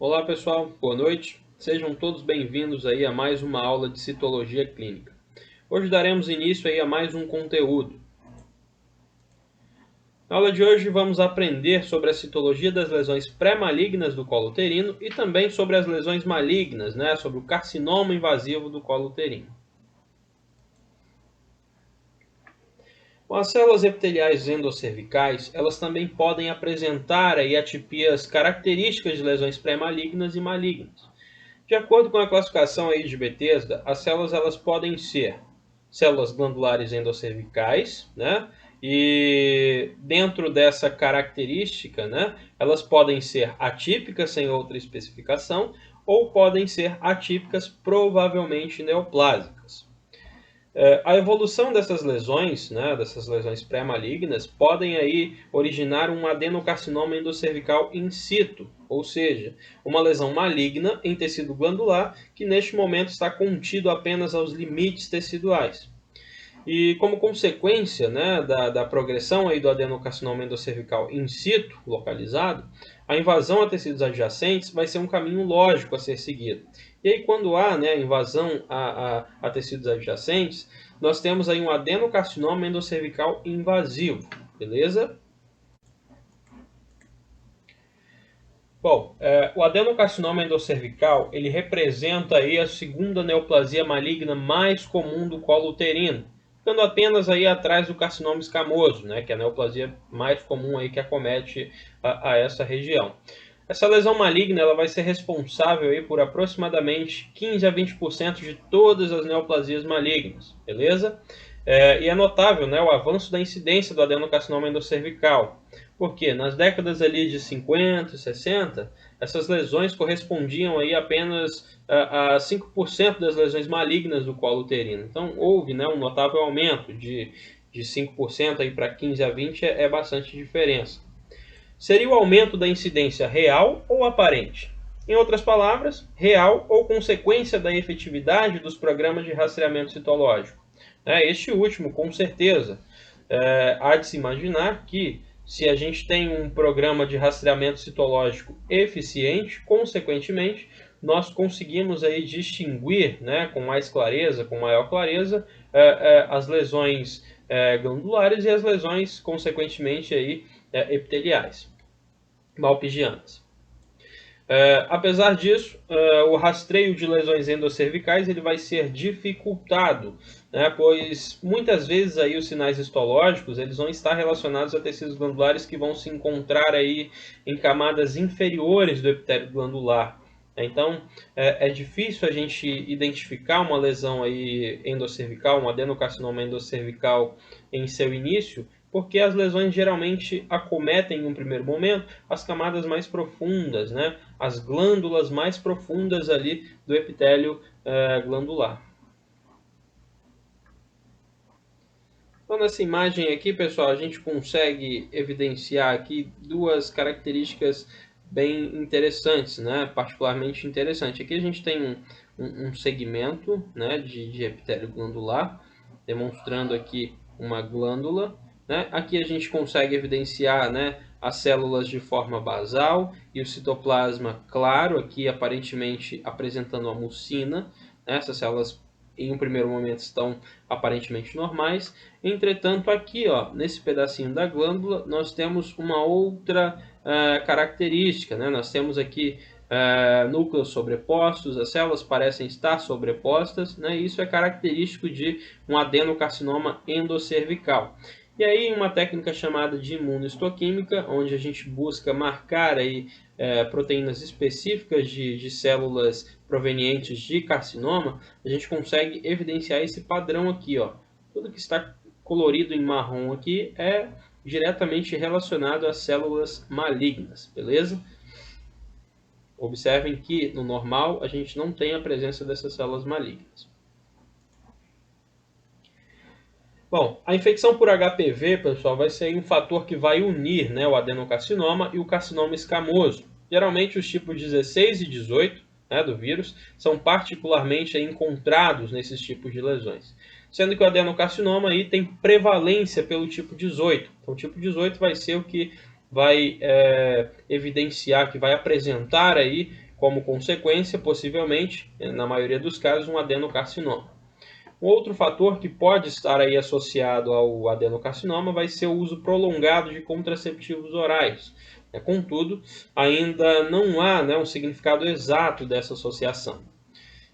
Olá pessoal, boa noite. Sejam todos bem-vindos aí a mais uma aula de citologia clínica. Hoje daremos início aí a mais um conteúdo. Na aula de hoje vamos aprender sobre a citologia das lesões pré-malignas do colo uterino e também sobre as lesões malignas, sobre o carcinoma invasivo do colo uterino. Bom, as células epiteliais endocervicais, elas também podem apresentar aí atipias características de lesões pré-malignas e malignas. De acordo com a classificação aí de Bethesda, as células elas podem ser células glandulares endocervicais, E dentro dessa característica, elas podem ser atípicas sem outra especificação ou podem ser atípicas provavelmente neoplásicas. A evolução dessas lesões, dessas lesões pré-malignas, podem aí originar um adenocarcinoma endocervical in situ, ou seja, uma lesão maligna em tecido glandular que neste momento está contido apenas aos limites teciduais. E como consequência da progressão aí do adenocarcinoma endocervical in situ, localizado, a invasão a tecidos adjacentes vai ser um caminho lógico a ser seguido. E aí quando há invasão a tecidos adjacentes, nós temos aí um adenocarcinoma endocervical invasivo, beleza? Bom, o adenocarcinoma endocervical, ele representa aí a segunda neoplasia maligna mais comum do colo uterino, ficando apenas aí atrás do carcinoma escamoso, que é a neoplasia mais comum aí que acomete a essa região. Essa lesão maligna ela vai ser responsável aí por aproximadamente 15 a 20% de todas as neoplasias malignas, beleza? E é notável o avanço da incidência do adenocarcinoma endocervical, porque nas décadas ali de 50 e 60, essas lesões correspondiam aí apenas a 5% das lesões malignas do colo uterino. Então houve um notável aumento de 5% para 15 a 20% é bastante diferença. Seria o aumento da incidência real ou aparente? Em outras palavras, real ou consequência da efetividade dos programas de rastreamento citológico. Este último, com certeza, há de se imaginar que se a gente tem um programa de rastreamento citológico eficiente, consequentemente, nós conseguimos aí distinguir com mais clareza, com maior clareza, as lesões glandulares e as lesões, consequentemente, aí, epiteliais, malpigianas. Apesar disso, o rastreio de lesões endocervicais ele vai ser dificultado, pois muitas vezes aí os sinais histológicos eles vão estar relacionados a tecidos glandulares que vão se encontrar aí em camadas inferiores do epitélio glandular. Então, é difícil a gente identificar uma lesão aí endocervical, um adenocarcinoma endocervical em seu início, porque as lesões geralmente acometem em um primeiro momento as camadas mais profundas, as glândulas mais profundas ali do epitélio glandular. Então nessa imagem aqui, pessoal, a gente consegue evidenciar aqui duas características bem interessantes, particularmente interessante. Aqui a gente tem um segmento de epitélio glandular, demonstrando aqui uma glândula. Aqui a gente consegue evidenciar as células de forma basal e o citoplasma claro, aqui aparentemente apresentando a mucina. Essas células em um primeiro momento estão aparentemente normais. Entretanto, aqui nesse pedacinho da glândula nós temos uma outra característica. Nós temos aqui núcleos sobrepostos, as células parecem estar sobrepostas, e isso é característico de um adenocarcinoma endocervical. E aí uma técnica chamada de imunohistoquímica, onde a gente busca marcar aí, proteínas específicas de células provenientes de carcinoma, a gente consegue evidenciar esse padrão aqui. Tudo que está colorido em marrom aqui é diretamente relacionado às células malignas, beleza? Observem que no normal a gente não tem a presença dessas células malignas. Bom, a infecção por HPV, pessoal, vai ser um fator que vai unir o adenocarcinoma e o carcinoma escamoso. Geralmente os tipos 16 e 18 do vírus são particularmente encontrados nesses tipos de lesões. Sendo que o adenocarcinoma aí tem prevalência pelo tipo 18. Então o tipo 18 vai ser o que vai evidenciar, que vai apresentar aí como consequência, possivelmente, na maioria dos casos, um adenocarcinoma. Outro fator que pode estar aí associado ao adenocarcinoma vai ser o uso prolongado de contraceptivos orais. Contudo, ainda não há, um significado exato dessa associação.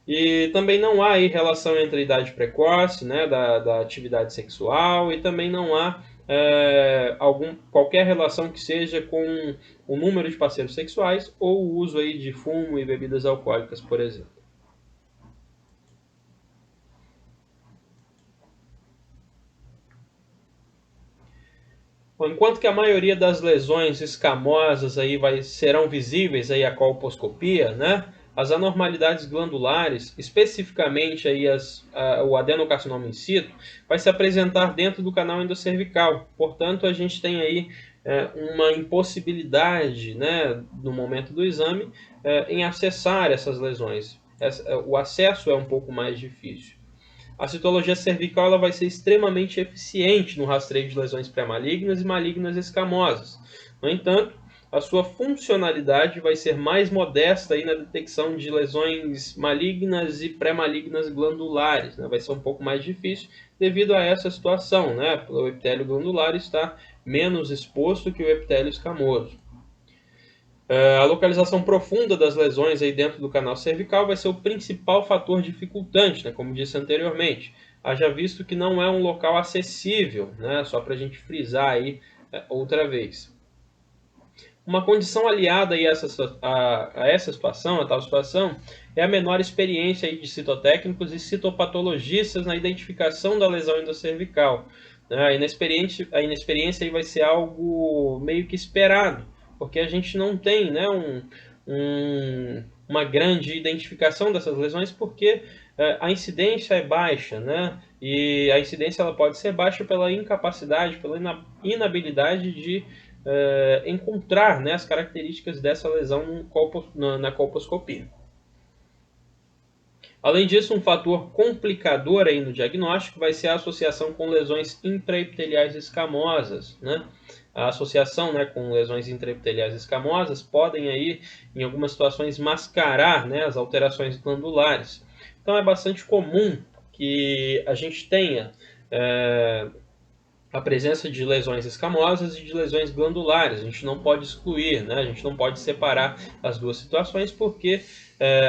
E também não há aí relação entre a idade precoce, da atividade sexual, e também não há qualquer relação que seja com o número de parceiros sexuais ou o uso aí de fumo e bebidas alcoólicas, por exemplo. Bom, enquanto que a maioria das lesões escamosas aí serão visíveis aí à colposcopia, as anormalidades glandulares, especificamente aí o adenocarcinoma in situ, vai se apresentar dentro do canal endocervical. Portanto, a gente tem aí uma impossibilidade, no momento do exame, em acessar essas lesões. O acesso é um pouco mais difícil. A citologia cervical ela vai ser extremamente eficiente no rastreio de lesões pré-malignas e malignas escamosas. No entanto, a sua funcionalidade vai ser mais modesta aí na detecção de lesões malignas e pré-malignas glandulares. Vai ser um pouco mais difícil devido a essa situação. O epitélio glandular está menos exposto que o epitélio escamoso. A localização profunda das lesões aí dentro do canal cervical vai ser o principal fator dificultante, como disse anteriormente. Haja visto que não é um local acessível, só para a gente frisar aí outra vez. Uma condição aliada aí a tal situação, é a menor experiência aí de citotécnicos e citopatologistas na identificação da lesão endocervical. A inexperiência aí vai ser algo meio que esperado, porque a gente não tem uma grande identificação dessas lesões, porque a incidência é baixa, e a incidência ela pode ser baixa pela incapacidade, pela inabilidade de encontrar as características dessa lesão na colposcopia. Além disso, um fator complicador aí no diagnóstico vai ser a associação com lesões intraepiteliais escamosas. A associação com lesões intraepiteliais escamosas podem aí, em algumas situações, mascarar as alterações glandulares. Então é bastante comum que a gente tenha a presença de lesões escamosas e de lesões glandulares. A gente não pode excluir, a gente não pode separar as duas situações, porque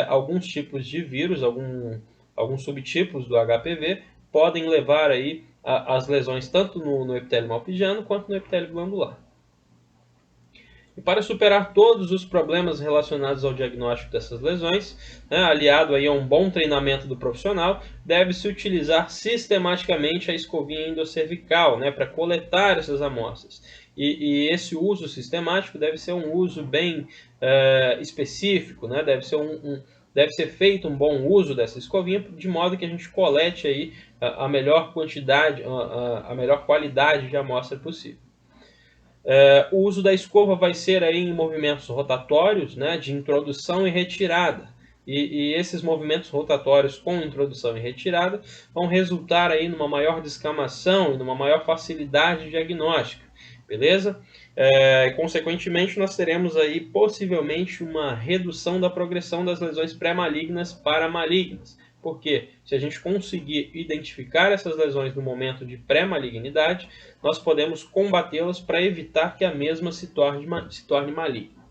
alguns tipos de vírus, alguns subtipos do HPV, podem levar aí as lesões tanto no epitélio malpighiano quanto no epitélio glandular. E para superar todos os problemas relacionados ao diagnóstico dessas lesões, aliado aí a um bom treinamento do profissional, deve-se utilizar sistematicamente a escovinha endocervical para coletar essas amostras. E esse uso sistemático deve ser um uso bem específico, deve ser feito um bom uso dessa escovinha, de modo que a gente colete aí a melhor quantidade, a melhor qualidade de amostra possível. O uso da escova vai ser aí em movimentos rotatórios, de introdução e retirada. E esses movimentos rotatórios com introdução e retirada vão resultar aí numa maior descamação e numa maior facilidade diagnóstica, beleza? Consequentemente, nós teremos aí possivelmente uma redução da progressão das lesões pré-malignas para malignas. Porque se a gente conseguir identificar essas lesões no momento de pré-malignidade, nós podemos combatê-las para evitar que a mesma se torne maligna.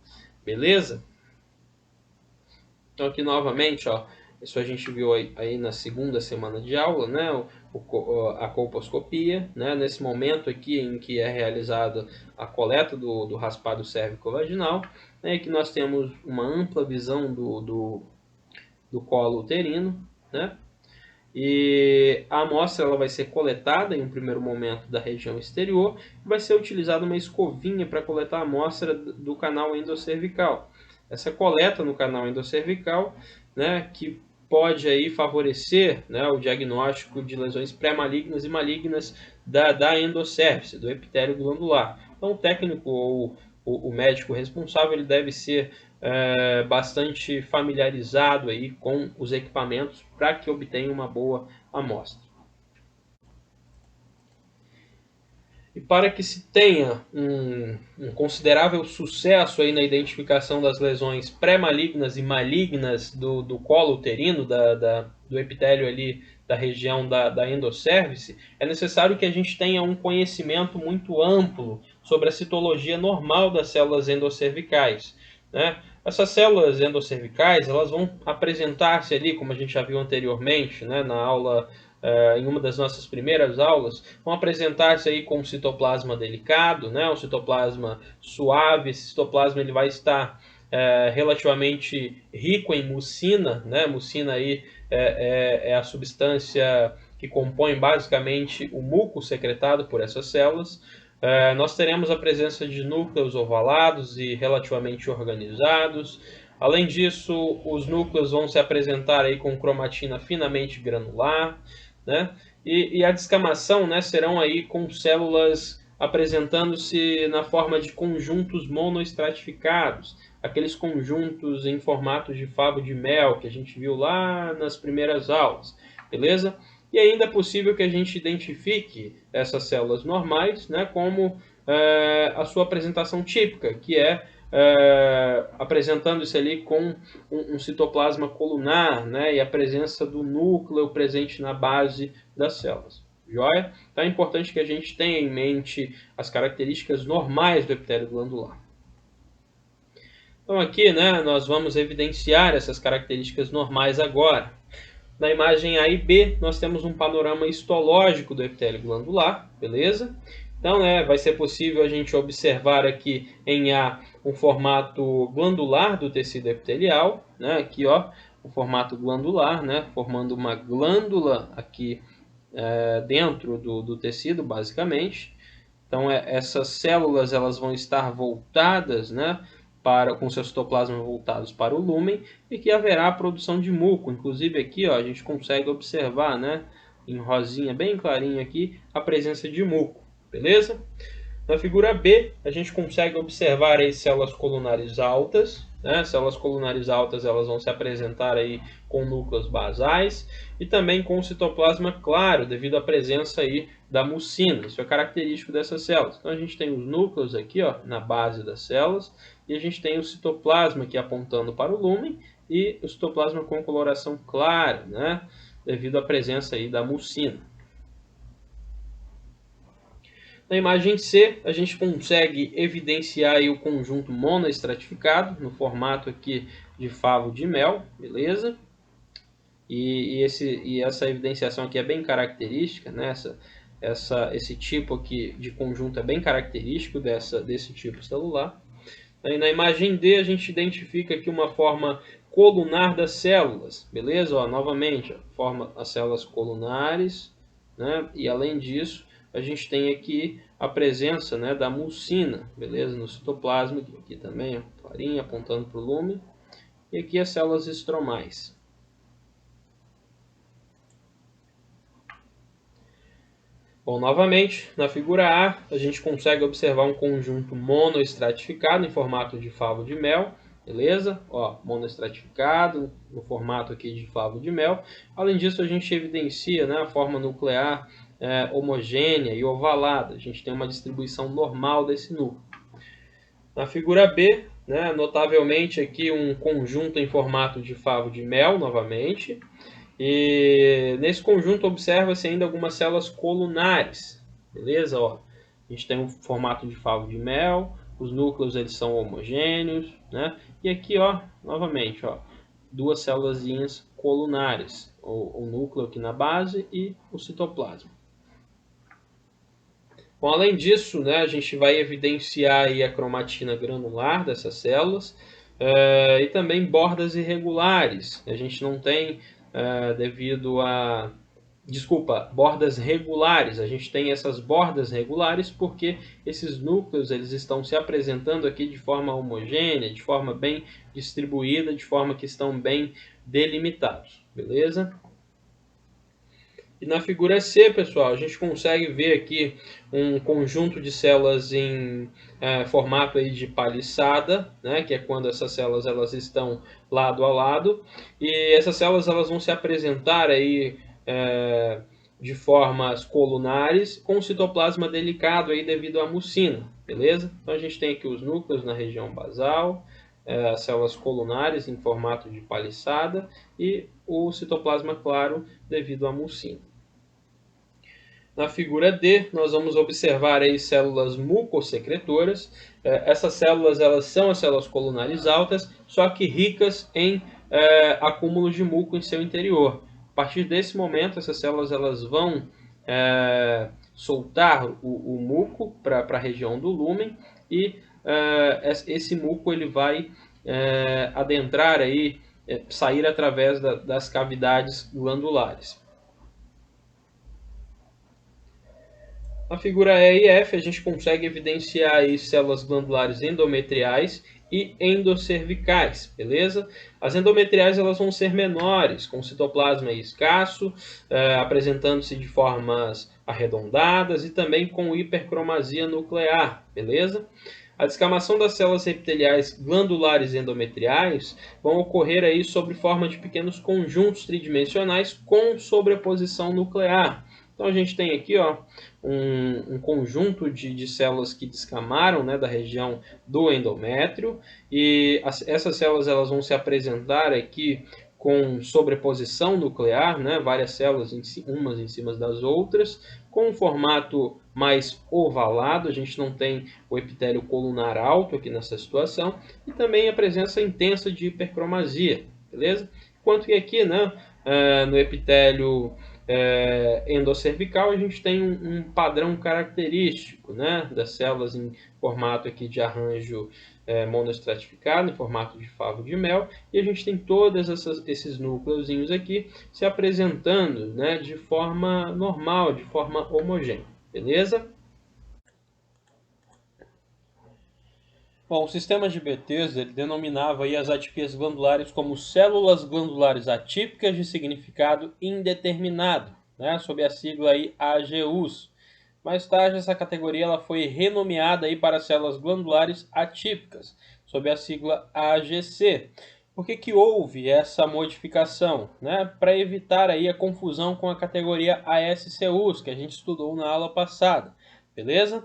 Beleza? Então aqui novamente, isso a gente viu aí na segunda semana de aula, a colposcopia, nesse momento aqui em que é realizada a coleta do raspado cérvico-vaginal, que nós temos uma ampla visão do colo uterino, e a amostra ela vai ser coletada em um primeiro momento da região exterior e vai ser utilizada uma escovinha para coletar a amostra do canal endocervical. Essa coleta no canal endocervical, que pode aí favorecer o diagnóstico de lesões pré-malignas e malignas da endocérvice, do epitélio glandular. Então o técnico ou o médico responsável ele deve ser bastante familiarizado aí com os equipamentos para que obtenha uma boa amostra. E para que se tenha um considerável sucesso aí na identificação das lesões pré-malignas e malignas do colo uterino, do epitélio ali da região da endocérvice, é necessário que a gente tenha um conhecimento muito amplo sobre a citologia normal das células endocervicais, né? Essas células endocervicais, elas vão apresentar-se ali, como a gente já viu anteriormente, né, na aula, em uma das nossas primeiras aulas, vão apresentar-se aí com um citoplasma delicado, né, um citoplasma suave. Esse citoplasma ele vai estar relativamente rico em mucina, né? Mucina aí é a substância que compõe basicamente o muco secretado por essas células. Nós teremos a presença de núcleos ovalados e relativamente organizados. Além disso, os núcleos vão se apresentar aí com cromatina finamente granular, né? E a descamação, né, serão aí com células apresentando-se na forma de conjuntos monoestratificados, aqueles conjuntos em formato de favo de mel que a gente viu lá nas primeiras aulas, beleza? E ainda é possível que a gente identifique essas células normais, né, como a sua apresentação típica, que é apresentando-se ali com um citoplasma colunar, né, e a presença do núcleo presente na base das células. Joia? Então é importante que a gente tenha em mente as características normais do epitélio glandular. Então aqui, né, nós vamos evidenciar essas características normais agora. Na imagem A e B, nós temos um panorama histológico do epitélio glandular, beleza? Então, vai ser possível a gente observar aqui em A um formato glandular do tecido epitelial, né? Aqui, ó, o formato glandular, né? Formando uma glândula aqui dentro do tecido, basicamente. Então, essas células elas vão estar voltadas, né, com seus citoplasmas voltados para o lúmen, e que haverá a produção de muco. Inclusive aqui, ó, a gente consegue observar, né, em rosinha bem clarinho aqui, a presença de muco, beleza? Na figura B, a gente consegue observar aí células colunares altas, né? Células colunares altas elas vão se apresentar aí com núcleos basais e também com citoplasma claro, devido à presença aí da mucina. Isso é característico dessas células. Então a gente tem os núcleos aqui, ó, na base das células, e a gente tem o citoplasma aqui apontando para o lúmen e o citoplasma com coloração clara, né? Devido à presença aí da mucina. Na imagem C, a gente consegue evidenciar aí o conjunto monoestratificado, no formato aqui de favo de mel, beleza? E essa evidenciação aqui é bem característica, né? Esse tipo aqui de conjunto é bem característico desse tipo celular. Aí na imagem D, a gente identifica aqui uma forma colunar das células, beleza? Ó, novamente, ó, forma as células colunares, né? E além disso, a gente tem aqui a presença, né, da mucina, beleza? No citoplasma, aqui também, ó, clarinha, apontando para o lúmen. E aqui as células estromais. Bom, novamente, na figura A, a gente consegue observar um conjunto monoestratificado em formato de favo de mel, beleza? Ó, monoestratificado no formato aqui de favo de mel. Além disso, a gente evidencia, né, a forma nuclear homogênea e ovalada. A gente tem uma distribuição normal desse núcleo. Na figura B, né, notavelmente aqui um conjunto em formato de favo de mel, novamente. E nesse conjunto observa-se ainda algumas células colunares, beleza? Ó, a gente tem um formato de favo de mel, os núcleos eles são homogêneos, né? E aqui, ó, novamente, ó, duas células colunares, o núcleo aqui na base e o citoplasma. Bom, além disso, né, a gente vai evidenciar aí a cromatina granular dessas células e também bordas irregulares. A gente não tem devido a... Desculpa, bordas regulares. A gente tem essas bordas regulares porque esses núcleos eles estão se apresentando aqui de forma homogênea, de forma bem distribuída, de forma que estão bem delimitados, beleza? E na figura C, pessoal, a gente consegue ver aqui um conjunto de células em formato aí de paliçada, né, que é quando essas células elas estão lado a lado. E essas células elas vão se apresentar aí de formas colunares com citoplasma delicado aí devido à mucina, beleza? Então a gente tem aqui os núcleos na região basal, as células colunares em formato de paliçada e o citoplasma claro devido à mucina. Na figura D, nós vamos observar aí células mucossecretoras. Essas células elas são as células colunares altas, só que ricas em acúmulos de muco em seu interior. A partir desse momento, essas células elas vão soltar o muco para a região do lúmen e esse muco ele vai adentrar aí, sair através das cavidades glandulares. Na figura E e F, a gente consegue evidenciar aí células glandulares endometriais e endocervicais, beleza? As endometriais elas vão ser menores, com citoplasma escasso, apresentando-se de formas arredondadas e também com hipercromasia nuclear, beleza? A descamação das células epiteliais glandulares endometriais vão ocorrer aí sob forma de pequenos conjuntos tridimensionais com sobreposição nuclear. Então a gente tem aqui um conjunto de células que descamaram, né, da região do endométrio, e essas células elas vão se apresentar aqui com sobreposição nuclear, né, várias células umas em cima das outras, com um formato mais ovalado. A gente não tem o epitélio colunar alto aqui nessa situação, e também a presença intensa de hipercromasia, beleza? Enquanto que aqui, né, no epitélio endocervical, a gente tem um padrão característico, né, das células em formato aqui de arranjo monoestratificado, em formato de favo de mel, e a gente tem todos esses núcleozinhos aqui se apresentando, né, de forma normal, de forma homogênea, beleza? Bom, o sistema de Bethesda ele denominava aí as atipias glandulares como células glandulares atípicas de significado indeterminado, né, sob a sigla aí AGUs. Mais tarde, essa categoria ela foi renomeada aí para células glandulares atípicas, sob a sigla AGC. Por que houve essa modificação? Né? Para evitar aí a confusão com a categoria ASCUs, que a gente estudou na aula passada, beleza?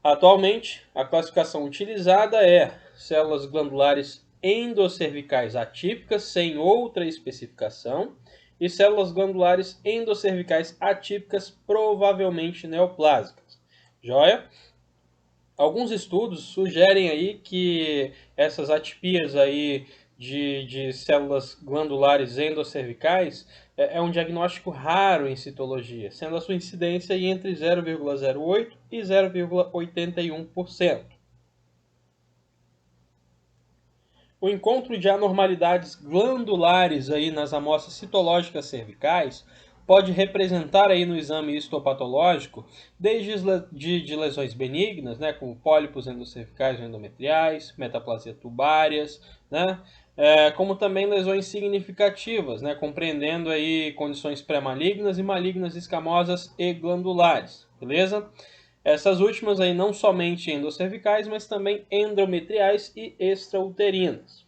Atualmente, a classificação utilizada é células glandulares endocervicais atípicas sem outra especificação e células glandulares endocervicais atípicas provavelmente neoplásicas. Joia? Alguns estudos sugerem aí que essas atipias aí de células glandulares endocervicais é um diagnóstico raro em citologia, sendo a sua incidência aí entre 0,08% e 0,81%. O encontro de anormalidades glandulares aí nas amostras citológicas cervicais pode representar aí no exame histopatológico desde de lesões benignas, né, como pólipos endocervicais ou endometriais, metaplasia tubárias, né, como também lesões significativas, né, compreendendo aí condições pré-malignas e malignas escamosas e glandulares, beleza? Essas últimas aí não somente endocervicais, mas também endometriais e extrauterinas.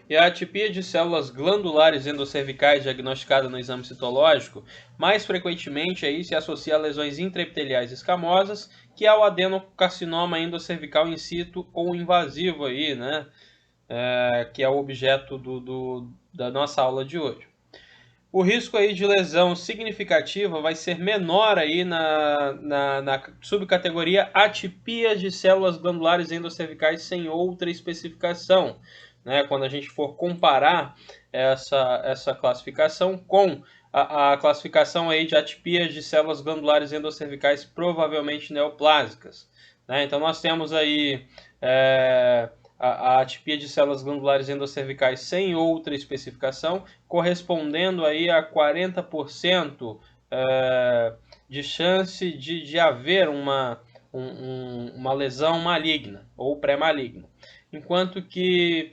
E a atipia de células glandulares endocervicais diagnosticada no exame citológico, mais frequentemente aí se associa a lesões intraepiteliais escamosas, que é o adenocarcinoma endocervical in situ ou invasivo aí, né? Que é o objeto da nossa aula de hoje. O risco aí de lesão significativa vai ser menor aí na subcategoria atipia de células glandulares endocervicais sem outra especificação, né? Quando a gente for comparar essa classificação com a classificação aí de atipias de células glandulares endocervicais provavelmente neoplásicas, né? Então nós temos aí a atipia de células glandulares endocervicais sem outra especificação, correspondendo aí a 40% de chance de haver uma lesão maligna ou pré-maligna. Enquanto que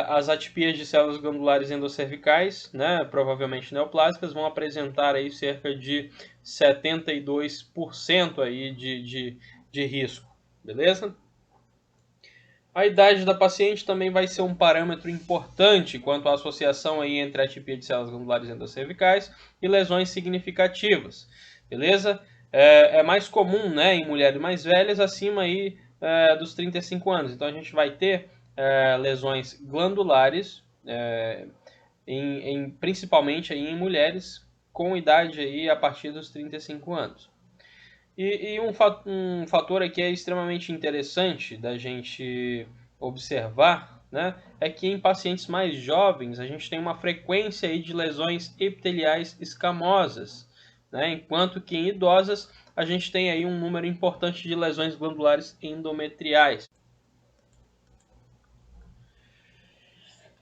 as atipias de células glandulares endocervicais, né, provavelmente neoplásicas, vão apresentar aí cerca de 72% aí de risco, beleza? A idade da paciente também vai ser um parâmetro importante quanto à associação aí entre a atipia de células glandulares endocervicais e lesões significativas, beleza? É mais comum, né, em mulheres mais velhas, acima aí, dos 35 anos. Então a gente vai ter lesões glandulares, principalmente aí em mulheres com idade aí a partir dos 35 anos. E um fator aqui é extremamente interessante da gente observar, né, é que em pacientes mais jovens a gente tem uma frequência aí de lesões epiteliais escamosas, né, enquanto que em idosas a gente tem aí um número importante de lesões glandulares endometriais.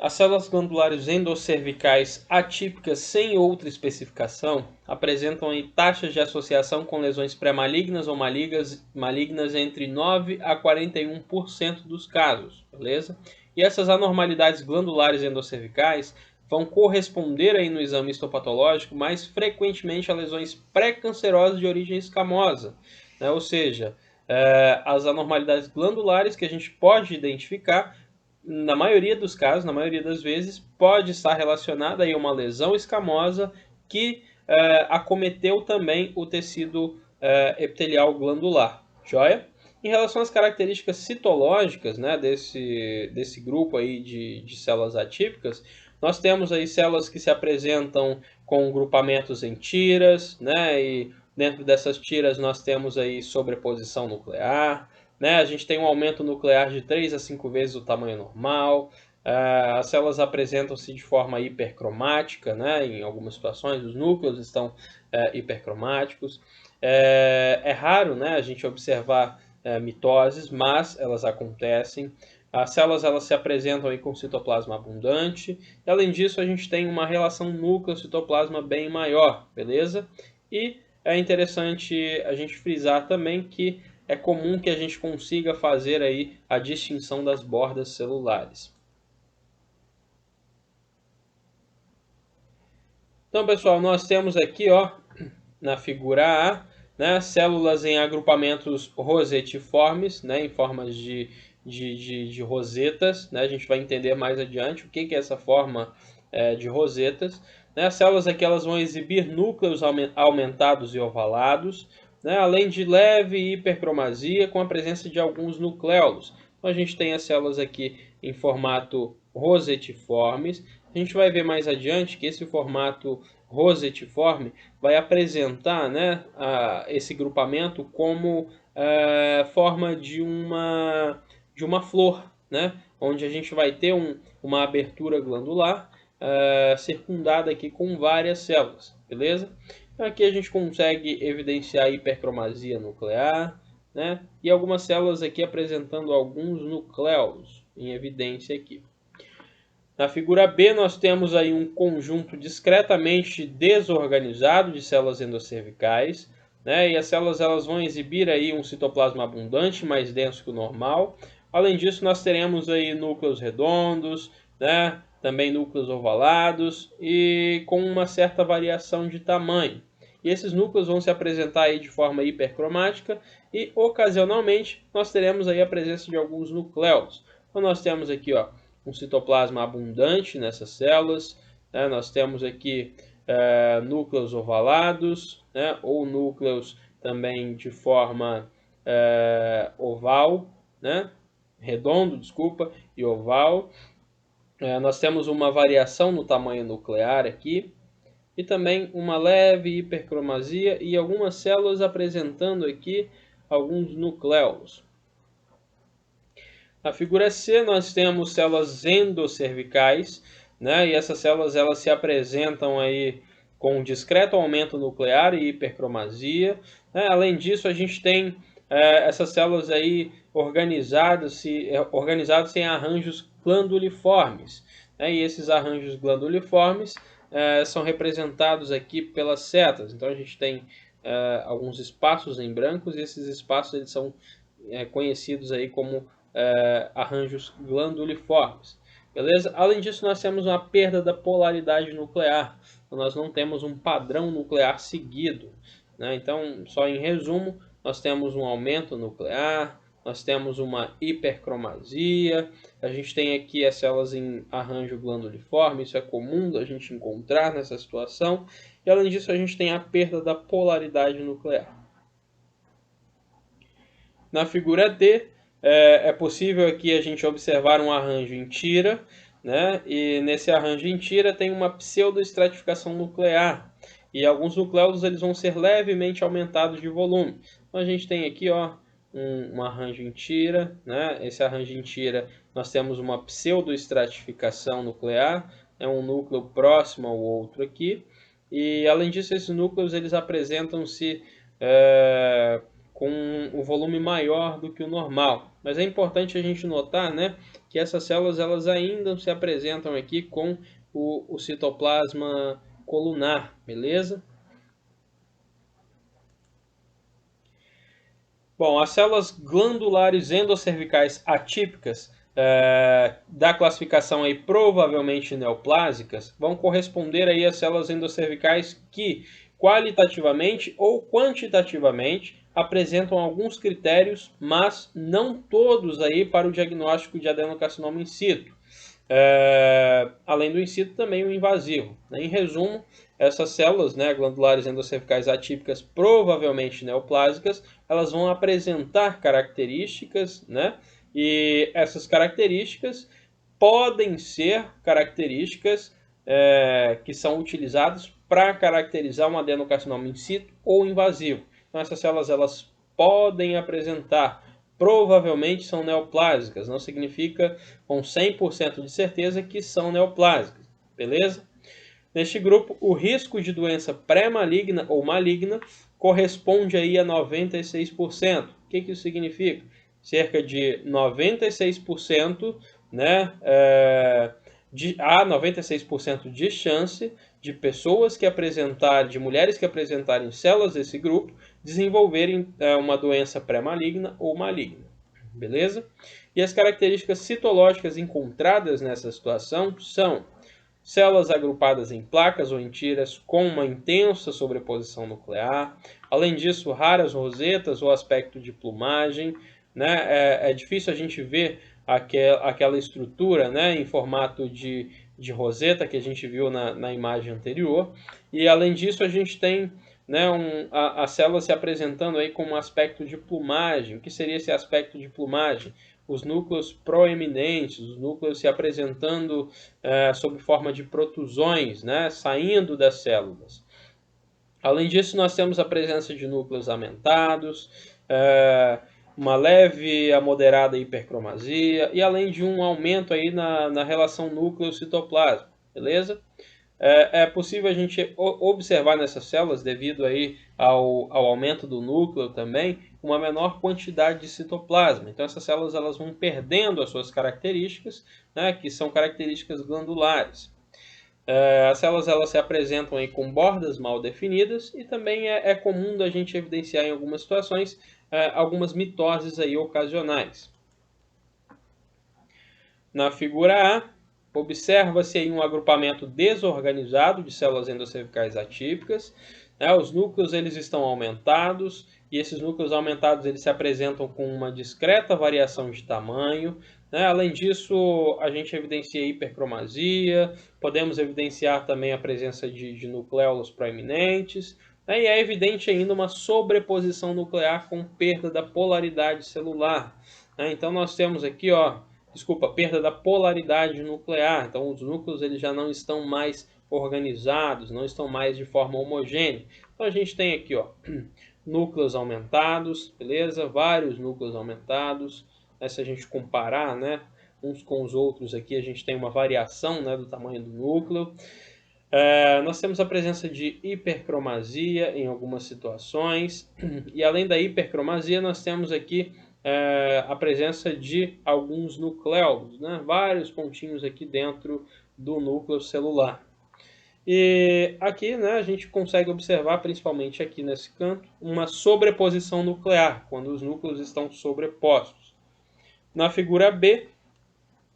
As células glandulares endocervicais atípicas sem outra especificação apresentam aí taxas de associação com lesões pré-malignas ou malignas entre 9 a 41% dos casos, beleza? E essas anormalidades glandulares endocervicais vão corresponder aí no exame histopatológico mais frequentemente a lesões pré-cancerosas de origem escamosa, né? Ou seja, as anormalidades glandulares que a gente pode identificar na maioria dos casos, na maioria das vezes, pode estar relacionada a uma lesão escamosa que acometeu também o tecido epitelial glandular. Joia? Em relação às características citológicas, né, desse grupo aí de células atípicas, nós temos aí células que se apresentam com grupamentos em tiras, né, e dentro dessas tiras nós temos aí sobreposição nuclear, né? A gente tem um aumento nuclear de 3 a 5 vezes o tamanho normal. As células apresentam-se de forma hipercromática, né? Em algumas situações, os núcleos estão hipercromáticos. É raro, né, a gente observar mitoses, mas elas acontecem. As células elas se apresentam aí com citoplasma abundante. E, além disso, a gente tem uma relação núcleo-citoplasma bem maior, beleza? E é interessante a gente frisar também que é comum que a gente consiga fazer aí a distinção das bordas celulares. Então, pessoal, nós temos aqui, ó, na figura A, né, células em agrupamentos rosetiformes, né, em formas de rosetas. Né, a gente vai entender mais adiante o que é essa forma de rosetas. Né, as células aqui elas vão exibir núcleos aumentados e ovalados, né, além de leve hipercromasia com a presença de alguns nucléolos. Então a gente tem as células aqui em formato rosetiformes. A gente vai ver mais adiante que esse formato rosetiforme vai apresentar, né, esse grupamento como forma de uma flor, né, onde a gente vai ter uma abertura glandular circundada aqui com várias células, beleza? Então aqui a gente consegue evidenciar a hipercromasia nuclear, né, e algumas células aqui apresentando alguns nucléolos em evidência aqui. Na figura B, nós temos aí um conjunto discretamente desorganizado de células endocervicais, né? E as células elas vão exibir aí um citoplasma abundante, mais denso que o normal. Além disso, nós teremos aí núcleos redondos, né? Também núcleos ovalados e com uma certa variação de tamanho. E esses núcleos vão se apresentar aí de forma hipercromática e, ocasionalmente, nós teremos aí a presença de alguns nucléolos. Então, nós temos aqui, ó, um citoplasma abundante nessas células, né? Nós temos aqui núcleos ovalados, né? Ou núcleos também de forma oval, né? Redondo, desculpa, e oval. Nós temos uma variação no tamanho nuclear aqui, e também uma leve hipercromasia e algumas células apresentando aqui alguns nucléolos. Na figura C, nós temos células endocervicais, né? E essas células elas se apresentam aí com um discreto aumento nuclear e hipercromasia. Né? Além disso, a gente tem essas células aí organizadas em arranjos glanduliformes. Né? E esses arranjos glanduliformes são representados aqui pelas setas. Então a gente tem alguns espaços em brancos e esses espaços eles são conhecidos aí como arranjos glanduliformes. Beleza? Além disso, nós temos uma perda da polaridade nuclear. Então, nós não temos um padrão nuclear seguido. Né? Então, só em resumo, nós temos um aumento nuclear, nós temos uma hipercromasia, a gente tem aqui as células em arranjo glanduliforme, isso é comum a gente encontrar nessa situação, e além disso a gente tem a perda da polaridade nuclear. Na figura D, é possível aqui a gente observar um arranjo em tira, né? E nesse arranjo em tira tem uma pseudoestratificação nuclear, e alguns nucléolos eles vão ser levemente aumentados de volume. Então a gente tem aqui, ó, um arranjo em tira, né? Esse arranjo em tira nós temos uma pseudoestratificação nuclear, é um núcleo próximo ao outro aqui, e além disso esses núcleos eles apresentam-se com um volume maior do que o normal. Mas é importante a gente notar, né, que essas células elas ainda se apresentam aqui com o citoplasma colunar, beleza? Bom, as células glandulares endocervicais atípicas da classificação aí provavelmente neoplásicas vão corresponder aí às células endocervicais que qualitativamente ou quantitativamente apresentam alguns critérios, mas não todos aí para o diagnóstico de adenocarcinoma in situ. Além do in situ, também o invasivo. Em resumo, essas células, né, glandulares endocervicais atípicas, provavelmente neoplásicas, elas vão apresentar características, né, e essas características podem ser características que são utilizadas para caracterizar um adenocarcinoma in situ ou invasivo. Então, essas células elas podem apresentar, provavelmente são neoplásicas, não significa com 100% de certeza que são neoplásicas, beleza? Neste grupo, o risco de doença pré-maligna ou maligna corresponde aí a 96%. O que isso significa? Cerca de 96%, né, há 96% de chance de pessoas que apresentarem, de mulheres que apresentarem células desse grupo, desenvolverem uma doença pré-maligna ou maligna, beleza? E as características citológicas encontradas nessa situação são células agrupadas em placas ou em tiras com uma intensa sobreposição nuclear, além disso, raras rosetas ou aspecto de plumagem, né? É difícil a gente ver aquela estrutura, né, em formato de roseta que a gente viu na imagem anterior, e além disso a gente tem, né, a célula se apresentando aí com um aspecto de plumagem. O que seria esse aspecto de plumagem? Os núcleos proeminentes, os núcleos se apresentando sob forma de protusões, né, saindo das células. Além disso, nós temos a presença de núcleos aumentados, uma leve a moderada hipercromasia e além de um aumento aí na relação núcleo-citoplasma, beleza? É possível a gente observar nessas células, devido aí ao aumento do núcleo também, uma menor quantidade de citoplasma. Então essas células elas vão perdendo as suas características, né, que são características glandulares. As células elas se apresentam aí com bordas mal definidas e também é comum a gente evidenciar em algumas situações algumas mitoses aí ocasionais. Na figura A, observa-se aí um agrupamento desorganizado de células endocervicais atípicas. Os núcleos eles estão aumentados e esses núcleos aumentados eles se apresentam com uma discreta variação de tamanho. Além disso, a gente evidencia hipercromasia, podemos evidenciar também a presença de nucléolos proeminentes, e é evidente ainda uma sobreposição nuclear com perda da polaridade celular. Então nós temos aqui, perda da polaridade nuclear. Então os núcleos eles já não estão mais organizados, não estão mais de forma homogênea. Então a gente tem aqui, núcleos aumentados, beleza? Vários núcleos aumentados. Se a gente comparar, né, uns com os outros aqui, a gente tem uma variação, né, do tamanho do núcleo. Nós temos a presença de hipercromasia em algumas situações. E além da hipercromasia, nós temos aqui a presença de alguns nucléolos, né? Vários pontinhos aqui dentro do núcleo celular. E aqui, né, a gente consegue observar, principalmente aqui nesse canto, uma sobreposição nuclear, quando os núcleos estão sobrepostos. Na figura B,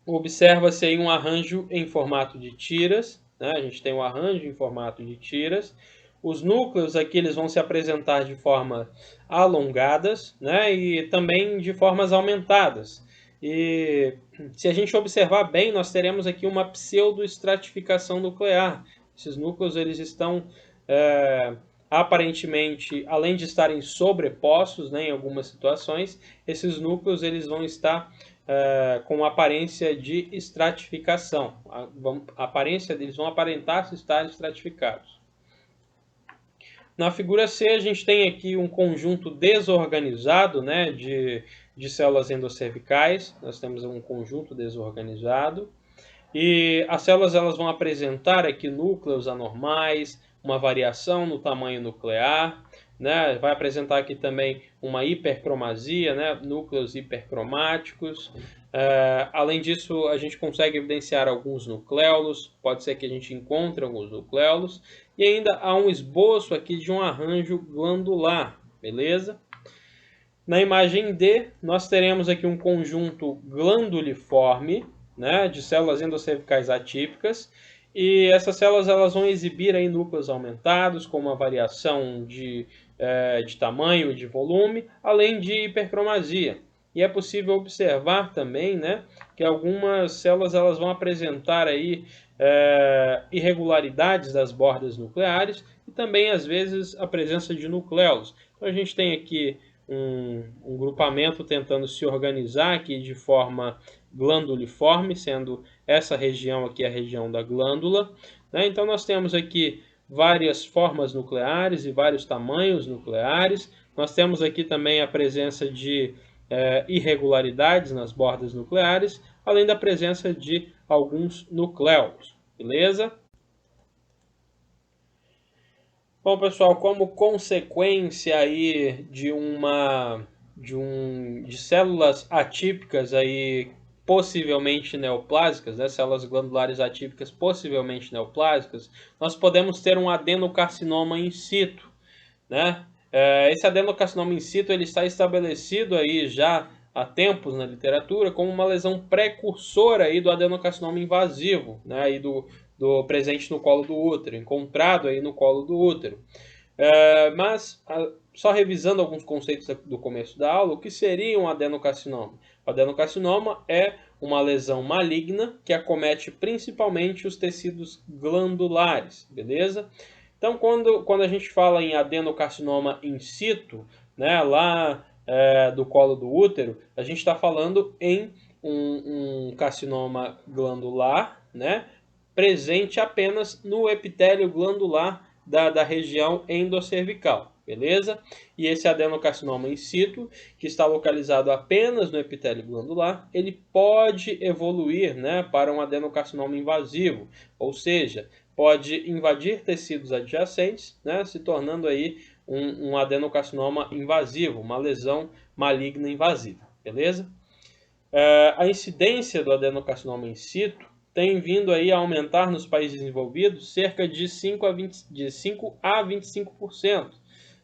observa-se aí um arranjo em formato de tiras, né? A gente tem um arranjo em formato de tiras, Os núcleos aqui eles vão se apresentar de forma alongadas, né, e também de formas aumentadas. E se a gente observar bem, nós teremos aqui uma pseudoestratificação nuclear. Esses núcleos eles estão aparentemente, além de estarem sobrepostos, né, em algumas situações, esses núcleos eles vão estar com aparência de estratificação. A aparência deles vão aparentar se estar estratificados. Na figura C, a gente tem aqui um conjunto desorganizado, né, de células endocervicais. Nós temos um conjunto desorganizado. E as células elas vão apresentar aqui núcleos anormais, uma variação no tamanho nuclear, né? Vai apresentar aqui também uma hipercromasia, né? Núcleos hipercromáticos. Além disso, a gente consegue evidenciar alguns nucléolos, pode ser que a gente encontre alguns nucléolos, e ainda há um esboço aqui de um arranjo glandular, beleza? Na imagem D, nós teremos aqui um conjunto glanduliforme, né, de células endocervicais atípicas, e essas células elas vão exibir aí núcleos aumentados, com uma variação de tamanho e de volume, além de hipercromasia. E é possível observar também, né, que algumas células elas vão apresentar aí, irregularidades das bordas nucleares e também, às vezes, a presença de nucléolos. Então, a gente tem aqui um grupamento tentando se organizar aqui de forma glanduliforme, sendo essa região aqui a região da glândula, né? Então nós temos aqui várias formas nucleares e vários tamanhos nucleares. Nós temos aqui também a presença de irregularidades nas bordas nucleares, além da presença de alguns nucléolos, beleza? Bom, pessoal, como consequência aí de células atípicas aí possivelmente neoplásicas, né, células glandulares atípicas possivelmente neoplásicas, nós podemos ter um adenocarcinoma in situ, né? Esse adenocarcinoma in situ ele está estabelecido aí já há tempos na literatura como uma lesão precursora aí do adenocarcinoma invasivo, né, aí do presente no colo do útero, encontrado aí no colo do útero. Só revisando alguns conceitos do começo da aula, o que seria um adenocarcinoma? O adenocarcinoma é uma lesão maligna que acomete principalmente os tecidos glandulares, beleza? Então, quando a gente fala em adenocarcinoma in situ, né, lá do colo do útero, a gente está falando em um carcinoma glandular, né, presente apenas no epitélio glandular da região endocervical, beleza? E esse adenocarcinoma in situ, que está localizado apenas no epitélio glandular, ele pode evoluir, né, para um adenocarcinoma invasivo, ou seja, pode invadir tecidos adjacentes, né, se tornando aí um adenocarcinoma invasivo, uma lesão maligna invasiva, beleza? A incidência do adenocarcinoma in situ tem vindo aí a aumentar nos países desenvolvidos cerca de 5 a 25%,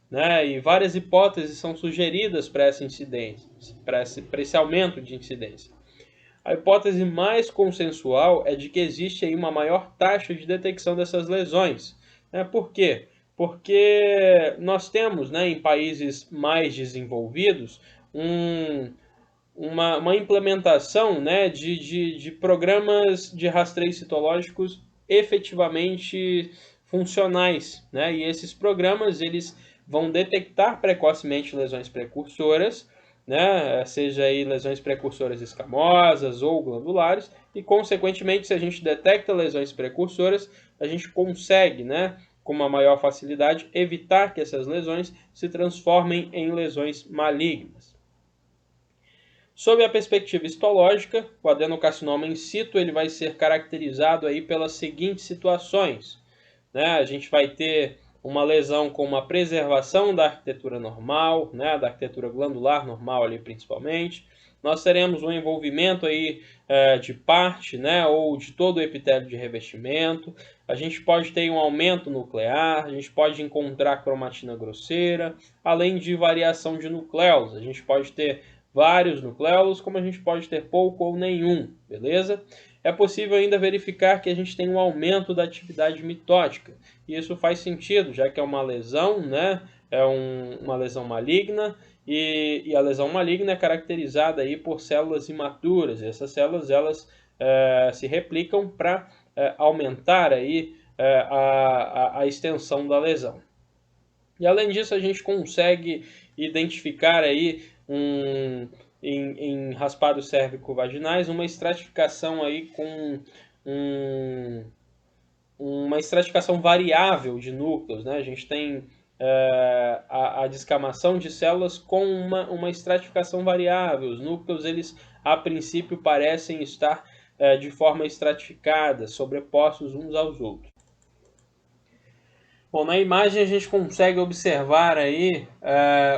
né? E várias hipóteses são sugeridas para essa incidência, para esse aumento de incidência. A hipótese mais consensual é de que existe aí uma maior taxa de detecção dessas lesões, né? Por quê? Porque nós temos, né, em países mais desenvolvidos uma implementação, né, de programas de rastreio citológicos efetivamente funcionais, né? E esses programas eles vão detectar precocemente lesões precursoras, né? Seja aí lesões precursoras escamosas ou glandulares, e consequentemente, se a gente detecta lesões precursoras, a gente consegue, né, com uma maior facilidade, evitar que essas lesões se transformem em lesões malignas. Sob a perspectiva histológica, o adenocarcinoma in situ ele vai ser caracterizado aí pelas seguintes situações, né? A gente vai ter uma lesão com uma preservação da arquitetura normal, né? Da arquitetura glandular normal ali principalmente. Nós teremos um envolvimento aí de parte, né, ou de todo o epitélio de revestimento. A gente pode ter um aumento nuclear, a gente pode encontrar cromatina grosseira, além de variação de nucléolos. A gente pode ter vários nucleolos, como a gente pode ter pouco ou nenhum, beleza? É possível ainda verificar que a gente tem um aumento da atividade mitótica, e isso faz sentido, já que é uma lesão, né? Uma lesão maligna, e a lesão maligna é caracterizada aí por células imaturas, e essas células elas se replicam para aumentar aí a extensão da lesão. E além disso, a gente consegue identificar aí em raspados cérvico-vaginais uma estratificação aí com uma estratificação variável de núcleos, né? A gente tem a descamação de células com uma estratificação variável. Os núcleos, eles a princípio parecem estar de forma estratificada, sobrepostos uns aos outros. Bom, na imagem a gente consegue observar aí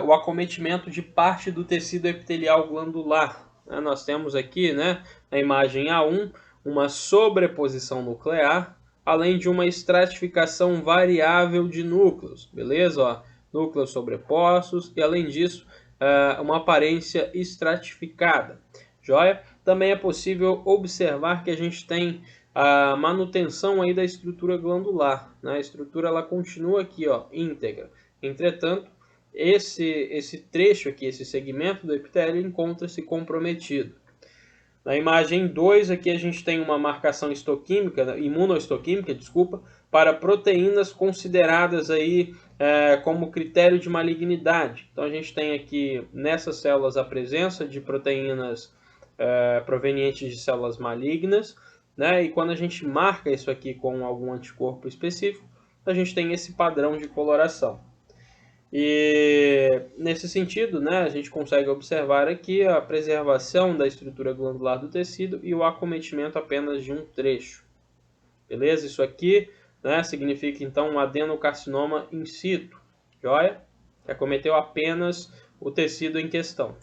o acometimento de parte do tecido epitelial glandular. Nós temos aqui, né, na imagem A1, uma sobreposição nuclear, além de uma estratificação variável de núcleos, beleza? Ó, núcleos sobrepostos e, além disso, uma aparência estratificada. Joia? Também é possível observar que a gente tem a manutenção aí da estrutura glandular, né? A estrutura ela continua aqui, ó, íntegra. Entretanto, esse trecho aqui, esse segmento do epitélio encontra-se comprometido. Na imagem 2 aqui a gente tem uma marcação histoquímica, imunohistoquímica, desculpa, para proteínas consideradas aí como critério de malignidade. Então a gente tem aqui nessas células a presença de proteínas provenientes de células malignas, né? E quando a gente marca isso aqui com algum anticorpo específico, a gente tem esse padrão de coloração. E nesse sentido, né, a gente consegue observar aqui a preservação da estrutura glandular do tecido e o acometimento apenas de um trecho. Beleza? Isso aqui, né, significa então um adenocarcinoma in situ, joia? Que acometeu apenas o tecido em questão.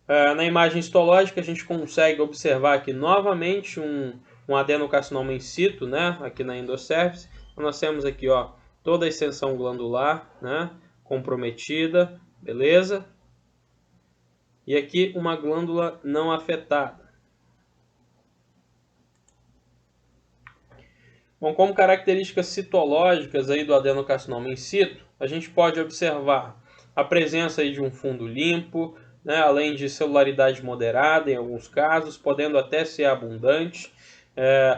Na imagem histológica a gente consegue observar aqui novamente um adenocarcinoma in situ, né, aqui na endosservice. Então, nós temos aqui, ó, toda a extensão glandular, né, comprometida, beleza? E aqui uma glândula não afetada. Bom, como características citológicas aí do adenocarcinoma in situ, a gente pode observar a presença aí de um fundo limpo, né, além de celularidade moderada em alguns casos, podendo até ser abundante.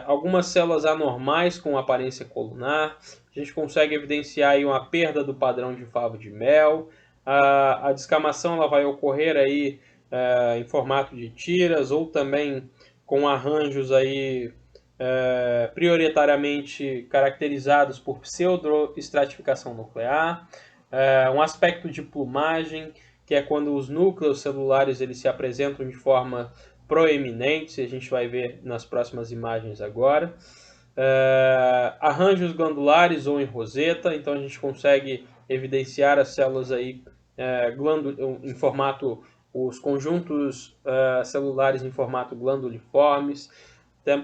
Algumas células anormais com aparência colunar. A gente consegue evidenciar aí uma perda do padrão de favo de mel. A descamação ela vai ocorrer aí em formato de tiras ou também com arranjos aí prioritariamente caracterizados por pseudoestratificação nuclear, um aspecto de plumagem, que é quando os núcleos celulares eles se apresentam de forma proeminente, a gente vai ver nas próximas imagens agora. Arranjos glandulares ou em roseta, então a gente consegue evidenciar as células aí em formato, os conjuntos celulares em formato glanduliformes.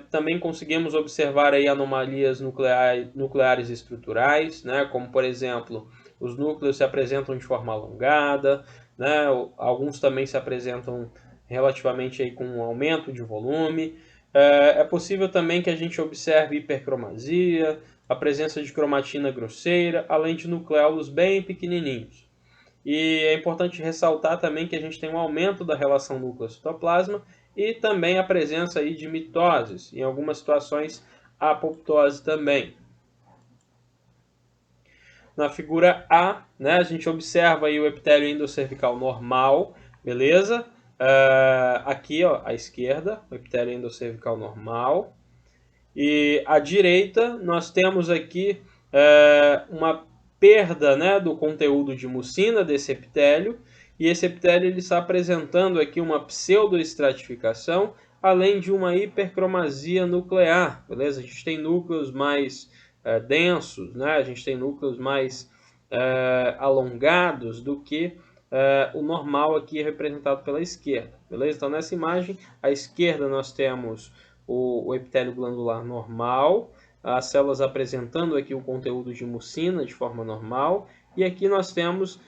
Também conseguimos observar aí anomalias nucleares estruturais, né, como por exemplo, os núcleos se apresentam de forma alongada, né, alguns também se apresentam relativamente aí com um aumento de volume. É possível também que a gente observe hipercromasia, a presença de cromatina grosseira, além de nucleolos bem pequenininhos. E é importante ressaltar também que a gente tem um aumento da relação núcleo-citoplasma e também a presença aí de mitoses, em algumas situações a apoptose também. Na figura A, né, a gente observa aí o epitélio endocervical normal, beleza? Aqui, ó, à esquerda, o epitélio endocervical normal. E à direita, nós temos aqui uma perda, né, do conteúdo de mucina desse epitélio. E esse epitélio ele está apresentando aqui uma pseudoestratificação, além de uma hipercromasia nuclear, beleza? A gente tem núcleos mais densos, né? A gente tem núcleos mais alongados do que o normal aqui representado pela esquerda, beleza? Então nessa imagem, à esquerda nós temos o epitélio glandular normal, as células apresentando aqui o conteúdo de mucina de forma normal, e aqui nós temos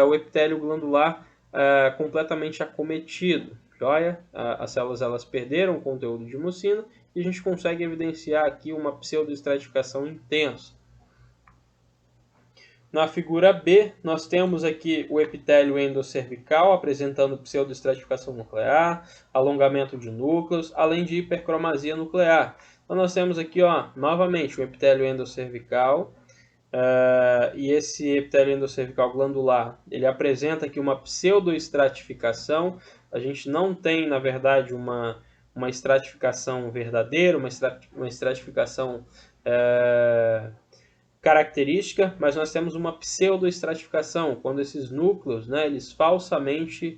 o epitélio glandular completamente acometido. Joia? As células elas perderam o conteúdo de mucina e a gente consegue evidenciar aqui uma pseudoestratificação intensa. Na figura B, nós temos aqui o epitélio endocervical apresentando pseudoestratificação nuclear, alongamento de núcleos, além de hipercromasia nuclear. Então nós temos aqui, novamente, o epitélio endocervical, e esse epitélio endocervical glandular, ele apresenta aqui uma pseudoestratificação. A gente não tem, na verdade, uma estratificação verdadeira, uma estratificação característica, mas nós temos uma pseudoestratificação, quando esses núcleos, eles falsamente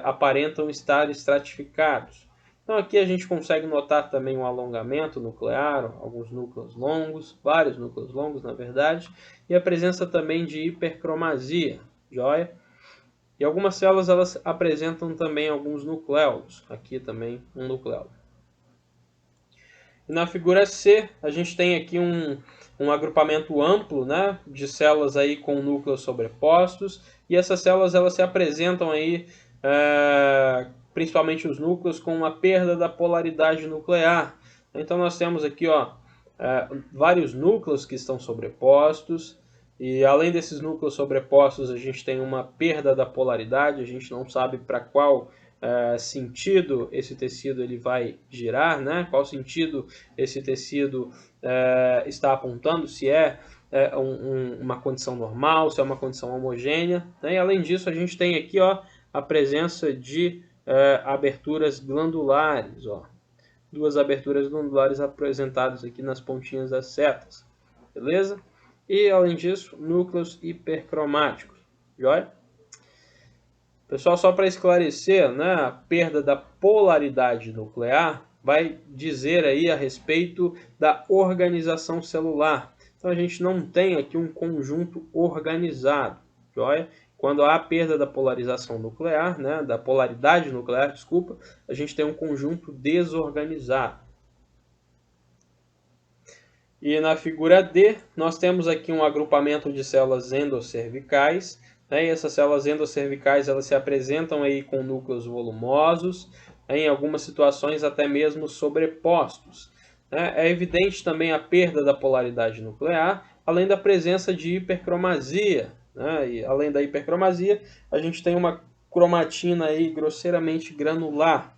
aparentam estar estratificados. Então aqui a gente consegue notar também um alongamento nuclear, alguns núcleos longos, vários núcleos longos na verdade, e a presença também de hipercromasia, joia? E algumas células elas apresentam também alguns nucléolos, aqui também um nucleolo. E na figura C a gente tem aqui um agrupamento amplo, de células aí com núcleos sobrepostos, e essas células elas se apresentam aí principalmente os núcleos, com uma perda da polaridade nuclear. Então nós temos aqui vários núcleos que estão sobrepostos, e além desses núcleos sobrepostos a gente tem uma perda da polaridade, a gente não sabe para qual sentido esse tecido ele vai girar, qual sentido esse tecido está apontando, se é uma condição normal, se é uma condição homogênea, e além disso a gente tem aqui a presença de aberturas glandulares, duas aberturas glandulares apresentadas aqui nas pontinhas das setas, beleza? E além disso, núcleos hipercromáticos, joia? Pessoal, só para esclarecer, a perda da polaridade nuclear vai dizer aí a respeito da organização celular. Então a gente não tem aqui um conjunto organizado, joia? Quando há a perda da polarização nuclear, da polaridade nuclear, desculpa, a gente tem um conjunto desorganizado. E na figura D, nós temos aqui um agrupamento de células endocervicais, e essas células endocervicais elas se apresentam aí com núcleos volumosos, em algumas situações até mesmo sobrepostos. É evidente também a perda da polaridade nuclear, além da presença de hipercromasia. E além da hipercromasia, a gente tem uma cromatina aí grosseiramente granular.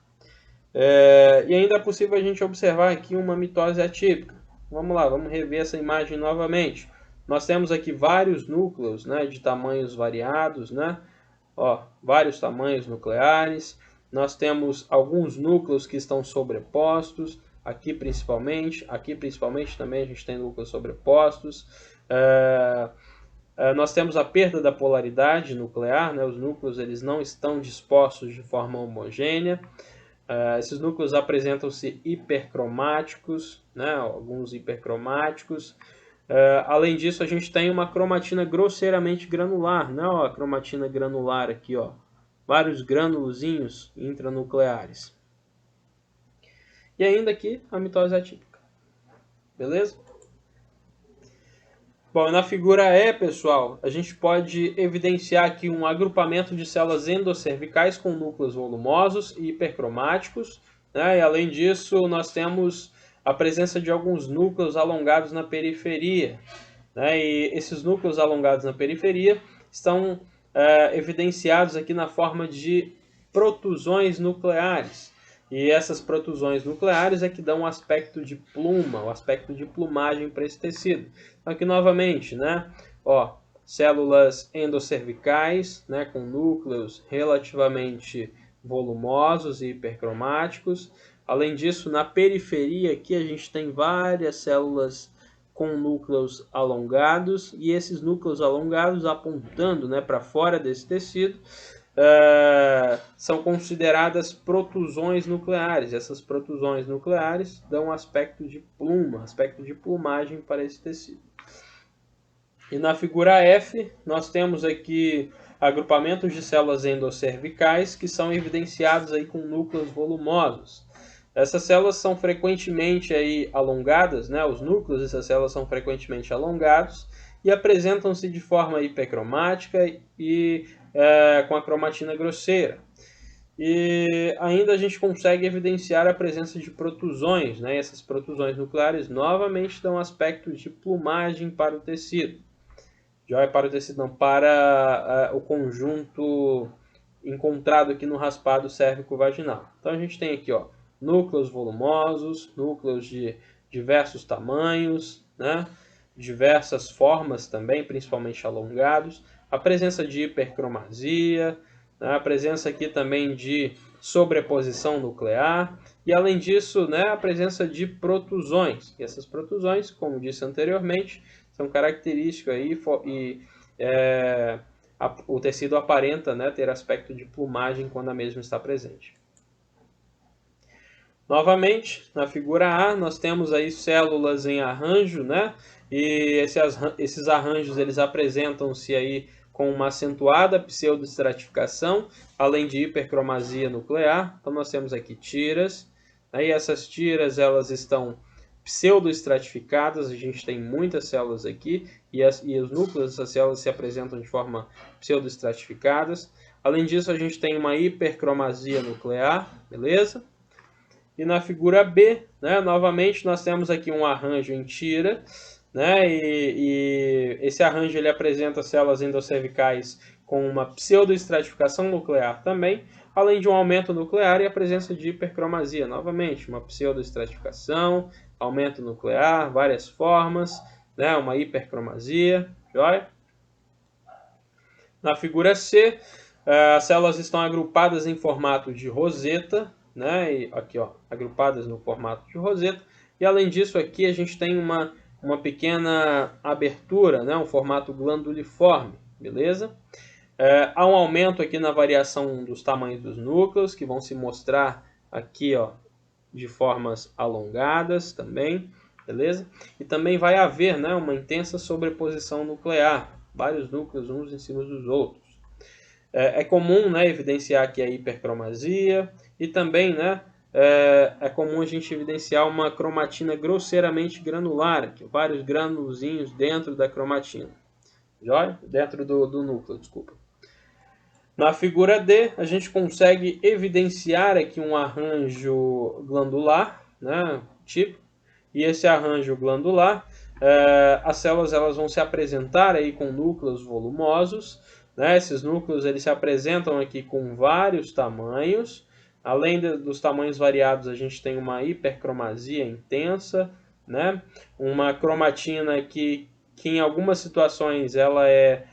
E ainda é possível a gente observar aqui uma mitose atípica. Vamos lá, vamos rever essa imagem novamente. Nós temos aqui vários núcleos de tamanhos variados, vários tamanhos nucleares. Nós temos alguns núcleos que estão sobrepostos, aqui principalmente também a gente tem núcleos sobrepostos. Nós temos a perda da polaridade nuclear, os núcleos eles não estão dispostos de forma homogênea. Esses núcleos apresentam-se hipercromáticos, alguns hipercromáticos. Além disso, a gente tem uma cromatina grosseiramente granular, a cromatina granular aqui, vários granulozinhos intranucleares. E ainda aqui a mitose atípica, beleza? Bom, na figura E, pessoal, a gente pode evidenciar aqui um agrupamento de células endocervicais com núcleos volumosos e hipercromáticos, e além disso nós temos a presença de alguns núcleos alongados na periferia, e esses núcleos alongados na periferia estão evidenciados aqui na forma de protusões nucleares. E essas protusões nucleares é que dão um aspecto de pluma, o aspecto de plumagem para esse tecido. Então aqui novamente, células endocervicais, com núcleos relativamente volumosos e hipercromáticos. Além disso, na periferia aqui a gente tem várias células com núcleos alongados, e esses núcleos alongados apontando para fora desse tecido, são consideradas protusões nucleares. Essas protusões nucleares dão um aspecto de pluma, aspecto de plumagem para esse tecido. E na figura F, nós temos aqui agrupamentos de células endocervicais que são evidenciados aí com núcleos volumosos. Essas células são frequentemente aí alongadas, os núcleos dessas células são frequentemente alongados, e apresentam-se de forma hipercromática e com a cromatina grosseira. E ainda a gente consegue evidenciar a presença de protusões, né? Essas protusões nucleares novamente dão aspecto de plumagem para o tecido. Já é para o tecido, não, para o conjunto encontrado aqui no raspado cérvico-vaginal. Então a gente tem aqui, ó, núcleos volumosos, núcleos de diversos tamanhos, né? Diversas formas também, principalmente alongados, a presença de hipercromasia, né? A presença aqui também de sobreposição nuclear e, além disso, né, a presença de protusões. E essas protusões, como disse anteriormente, são características aí e o tecido aparenta, né, ter aspecto de plumagem quando a mesma está presente. Novamente, na figura A, nós temos aí células em arranjo, né? E esses arranjos eles apresentam-se aí com uma acentuada pseudoestratificação, além de hipercromasia nuclear. Então nós temos aqui tiras, aí essas tiras elas estão pseudoestratificadas, a gente tem muitas células aqui, e os núcleos dessas células se apresentam de forma pseudoestratificadas. Além disso, a gente tem uma hipercromasia nuclear, beleza? E na figura B, né, novamente, nós temos aqui um arranjo em tira, né, e esse arranjo ele apresenta células endocervicais com uma pseudoestratificação nuclear também, além de um aumento nuclear e a presença de hipercromasia. Novamente, uma pseudoestratificação, aumento nuclear, várias formas, né, uma hipercromasia, joia? Na figura C, as células estão agrupadas em formato de roseta, né, e aqui, ó, agrupadas no formato de roseta, e além disso aqui a gente tem uma pequena abertura, né, um formato glanduliforme, beleza? Há um aumento aqui na variação dos tamanhos dos núcleos, que vão se mostrar aqui, ó, de formas alongadas também, beleza? E também vai haver, né, uma intensa sobreposição nuclear, vários núcleos uns em cima dos outros. É comum, né, evidenciar aqui a hipercromasia e também, né, é comum a gente evidenciar uma cromatina grosseiramente granular, aqui, vários granulozinhos dentro da cromatina, joia? Dentro do núcleo, desculpa. Na figura D, a gente consegue evidenciar aqui um arranjo glandular, né, tipo, e esse arranjo glandular, as células elas vão se apresentar aí com núcleos volumosos, né? Esses núcleos eles se apresentam aqui com vários tamanhos. Além dos tamanhos variados, a gente tem uma hipercromasia intensa, né? Uma cromatina que em algumas situações ela é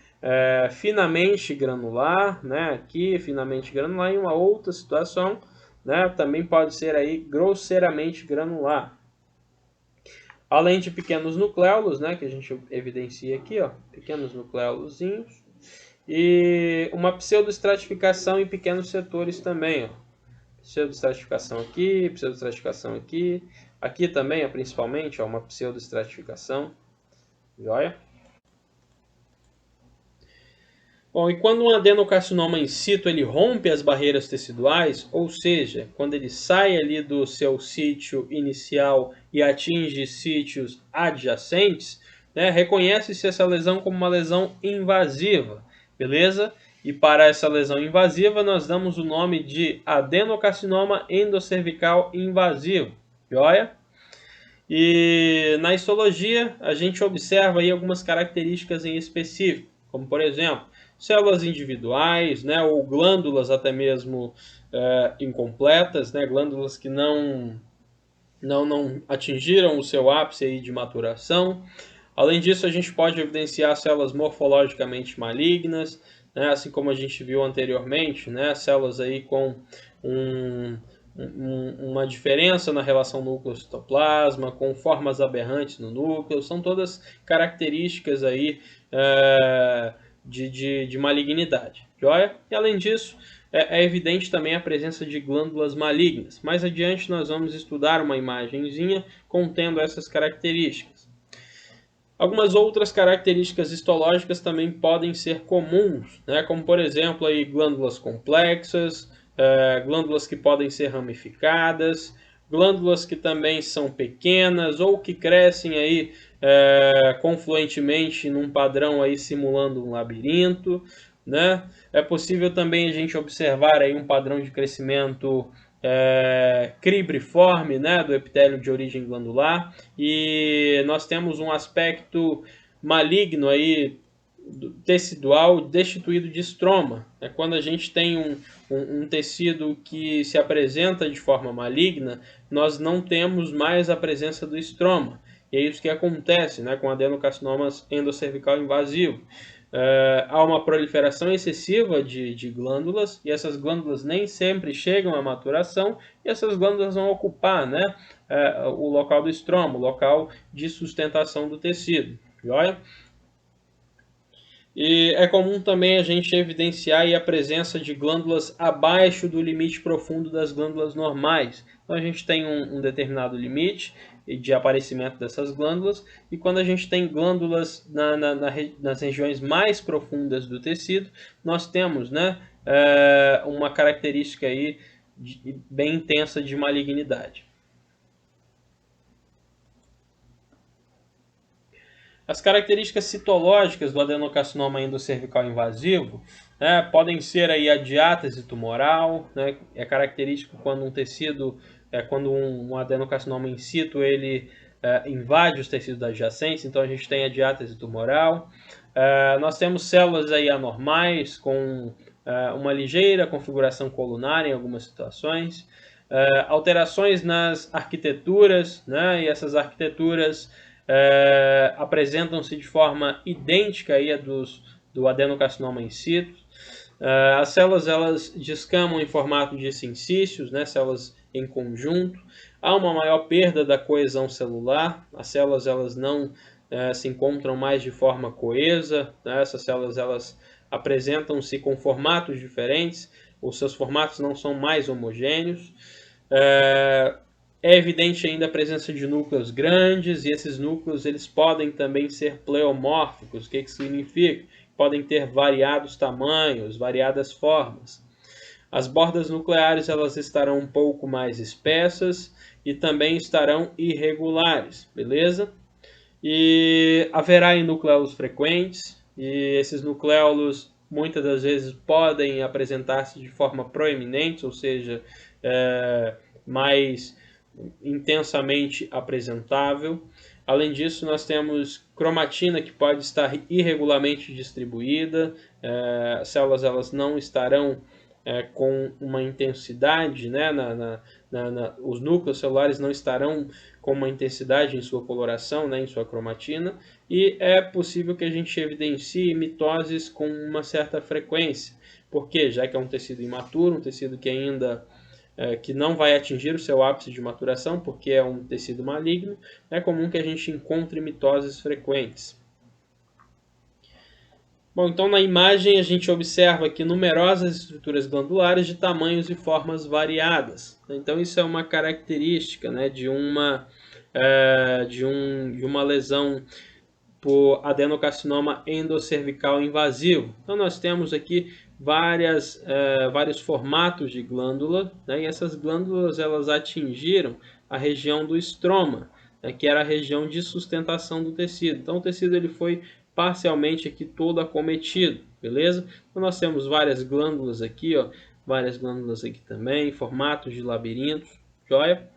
finamente granular, né? Aqui finamente granular, em uma outra situação, né? Também pode ser aí grosseiramente granular. Além de pequenos nucleolos, né? Que a gente evidencia aqui, ó, pequenos nucleolozinhos. E uma pseudoestratificação em pequenos setores também, ó. Pseudoestratificação aqui, pseudoestratificação aqui. Aqui também, ó, principalmente, ó, uma pseudoestratificação. Joia? Bom, e quando um adenocarcinoma in situ ele rompe as barreiras teciduais, ou seja, quando ele sai ali do seu sítio inicial e atinge sítios adjacentes, né, reconhece-se essa lesão como uma lesão invasiva, beleza? E para essa lesão invasiva nós damos o nome de adenocarcinoma endocervical invasivo, joia? E na histologia a gente observa aí algumas características em específico, como por exemplo, células individuais, né, ou glândulas até mesmo incompletas, né, glândulas que não atingiram o seu ápice aí de maturação. Além disso, a gente pode evidenciar células morfologicamente malignas, né, assim como a gente viu anteriormente, né, células aí com uma diferença na relação núcleo-citoplasma, com formas aberrantes no núcleo, são todas características aí de malignidade, joia? E além disso, é evidente também a presença de glândulas malignas. Mais adiante nós vamos estudar uma imagenzinha contendo essas características. Algumas outras características histológicas também podem ser comuns, né? Como por exemplo aí, glândulas complexas, glândulas que podem ser ramificadas, glândulas que também são pequenas ou que crescem aí confluentemente num padrão aí simulando um labirinto, né? É possível também a gente observar aí um padrão de crescimento cribriforme, né, do epitélio de origem glandular, e nós temos um aspecto maligno aí tecidual destituído de estroma. É quando a gente tem um tecido que se apresenta de forma maligna, nós não temos mais a presença do estroma. E é isso que acontece, né, com adenocarcinomas endocervical invasivo. Há uma proliferação excessiva de glândulas, e essas glândulas nem sempre chegam à maturação, e essas glândulas vão ocupar, né, o local do estroma, o local de sustentação do tecido. Joia? E é comum também a gente evidenciar a presença de glândulas abaixo do limite profundo das glândulas normais. Então a gente tem um determinado limite de aparecimento dessas glândulas, e quando a gente tem glândulas nas regiões mais profundas do tecido, nós temos, né, uma característica aí bem intensa de malignidade. As características citológicas do adenocarcinoma endocervical invasivo, né, podem ser aí a diátese tumoral, né, é característico quando um tecido, quando um adenocarcinoma in situ, ele invade os tecidos adjacentes, então a gente tem a diátese tumoral. Nós temos células aí anormais com uma ligeira configuração colunar em algumas situações, alterações nas arquiteturas, né, e essas arquiteturas apresentam-se de forma idêntica aí a do adenocarcinoma in situ. As células elas descamam em formato de sincícios, né, células em conjunto. Há uma maior perda da coesão celular, as células elas não se encontram mais de forma coesa, né, essas células elas apresentam-se com formatos diferentes, os seus formatos não são mais homogêneos. É evidente ainda a presença de núcleos grandes, e esses núcleos eles podem também ser pleomórficos. O que significa? Podem ter variados tamanhos, variadas formas. As bordas nucleares elas estarão um pouco mais espessas e também estarão irregulares, beleza? E haverá nucleolos frequentes, e esses nucleolos muitas das vezes podem apresentar-se de forma proeminente, ou seja, mais intensamente apresentável. Além disso, nós temos cromatina que pode estar irregularmente distribuída, as células elas não estarão com uma intensidade, né, os núcleos celulares não estarão com uma intensidade em sua coloração, né, em sua cromatina, e é possível que a gente evidencie mitoses com uma certa frequência, porque já que é um tecido imaturo, um tecido que ainda que não vai atingir o seu ápice de maturação, porque é um tecido maligno, é comum que a gente encontre mitoses frequentes. Bom, então na imagem a gente observa aqui numerosas estruturas glandulares de tamanhos e formas variadas. Então isso é uma característica, né, de uma lesão por adenocarcinoma endocervical invasivo. Então nós temos aqui vários formatos de glândula, né, e essas glândulas elas atingiram a região do estroma, né, que era a região de sustentação do tecido. Então o tecido ele foi parcialmente aqui todo acometido, beleza? Então nós temos várias glândulas aqui, ó, várias glândulas aqui também, formatos de labirintos, joia?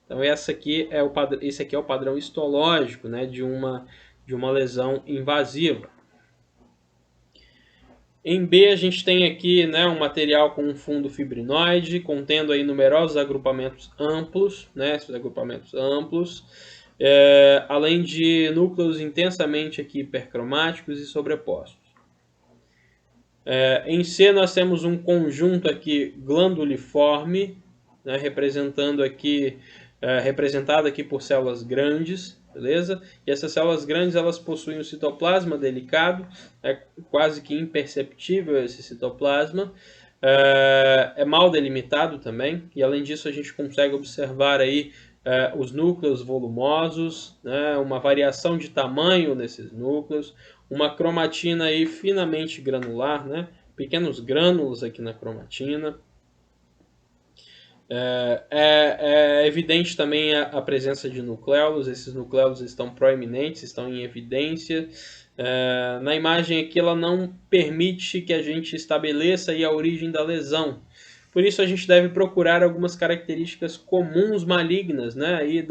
Então esse aqui é o padrão histológico, né, de uma lesão invasiva. Em B a gente tem aqui, né, um material com um fundo fibrinoide, contendo aí numerosos agrupamentos amplos, né, esses agrupamentos amplos, além de núcleos intensamente aqui hipercromáticos e sobrepostos. Em C nós temos um conjunto aqui glanduliforme, né, representado aqui por células grandes, beleza? E essas células grandes elas possuem um citoplasma delicado, é quase que imperceptível esse citoplasma, é mal delimitado também, e além disso a gente consegue observar aí os núcleos volumosos, né, uma variação de tamanho nesses núcleos, uma cromatina aí finamente granular, né, pequenos grânulos aqui na cromatina. É evidente também a presença de nucleolos. Esses nucleolos estão proeminentes, estão em evidência. Na imagem aqui ela não permite que a gente estabeleça aí a origem da lesão. Por isso a gente deve procurar algumas características comuns malignas, né, aí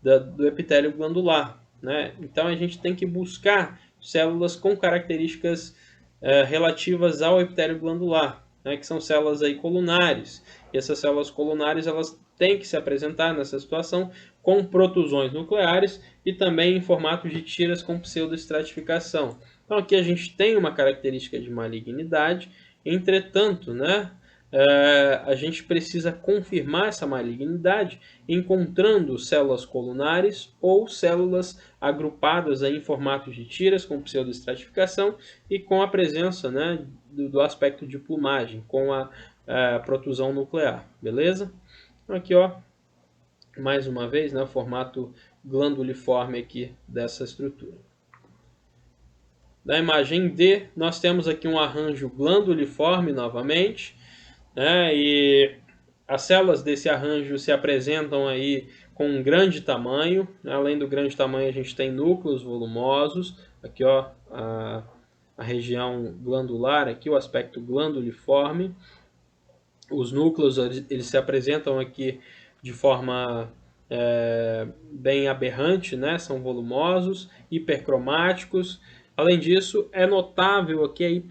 do epitélio glandular, né? Então a gente tem que buscar células com características relativas ao epitélio glandular, né, que são células aí colunares. E essas células colunares elas têm que se apresentar nessa situação com protusões nucleares e também em formato de tiras com pseudoestratificação. Então aqui a gente tem uma característica de malignidade, entretanto, né, a gente precisa confirmar essa malignidade encontrando células colunares ou células agrupadas aí em formato de tiras com pseudoestratificação e com a presença, né, do aspecto de plumagem, com a protusão nuclear, beleza? Então aqui, ó, mais uma vez, né, o formato glanduliforme aqui dessa estrutura. Na imagem D, nós temos aqui um arranjo glanduliforme novamente, né, e as células desse arranjo se apresentam aí com um grande tamanho. Além do grande tamanho, a gente tem núcleos volumosos. Aqui, ó, a região glandular, aqui o aspecto glanduliforme. Os núcleos eles se apresentam aqui de forma bem aberrante, né? São volumosos, hipercromáticos. Além disso, é notável aqui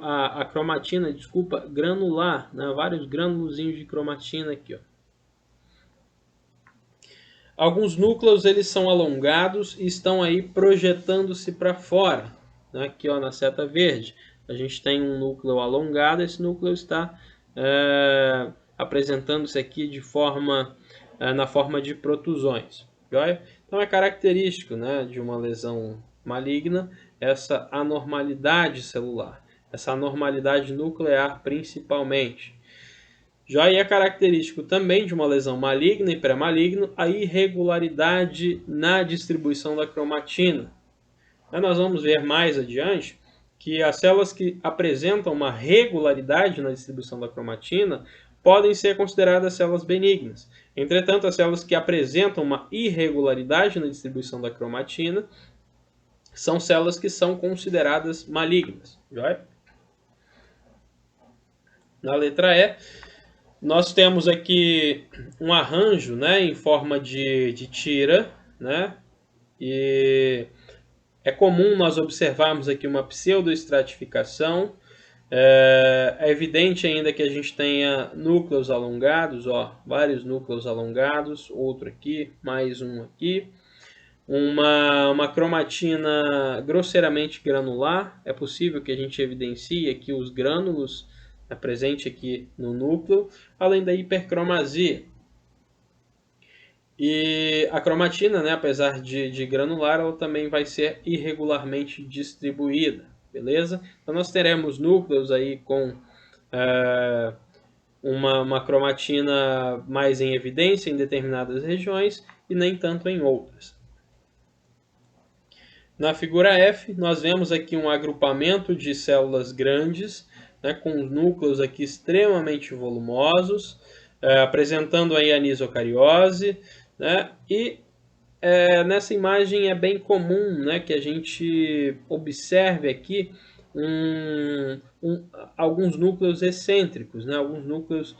a cromatina, desculpa, granular, né? Vários granulozinhos de cromatina aqui, ó. Alguns núcleos eles são alongados e estão aí projetando-se para fora, né? Aqui, ó, na seta verde, a gente tem um núcleo alongado. Esse núcleo está apresentando-se aqui de forma na forma de protusões. Joia? Então é característico, né, de uma lesão maligna essa anormalidade celular, essa anormalidade nuclear principalmente. Já é característico também de uma lesão maligna e pré-maligno a irregularidade na distribuição da cromatina. Nós vamos ver mais adiante que as células que apresentam uma regularidade na distribuição da cromatina podem ser consideradas células benignas. Entretanto, as células que apresentam uma irregularidade na distribuição da cromatina são células que são consideradas malignas. Já? Na letra E, nós temos aqui um arranjo, né, em forma de tira, né, e é comum nós observarmos aqui uma pseudoestratificação. É evidente ainda que a gente tenha núcleos alongados, ó, vários núcleos alongados, outro aqui, mais um aqui. Uma cromatina grosseiramente granular. É possível que a gente evidencie aqui os grânulos presentes aqui no núcleo, além da hipercromasia. E a cromatina, né, apesar de granular, ela também vai ser irregularmente distribuída, beleza? Então nós teremos núcleos aí com uma cromatina mais em evidência em determinadas regiões e nem tanto em outras. Na figura F, nós vemos aqui um agrupamento de células grandes, né, com os núcleos aqui extremamente volumosos, apresentando aí a anisocariose, né, e nessa imagem é bem comum, né, que a gente observe aqui alguns núcleos excêntricos, né, alguns núcleos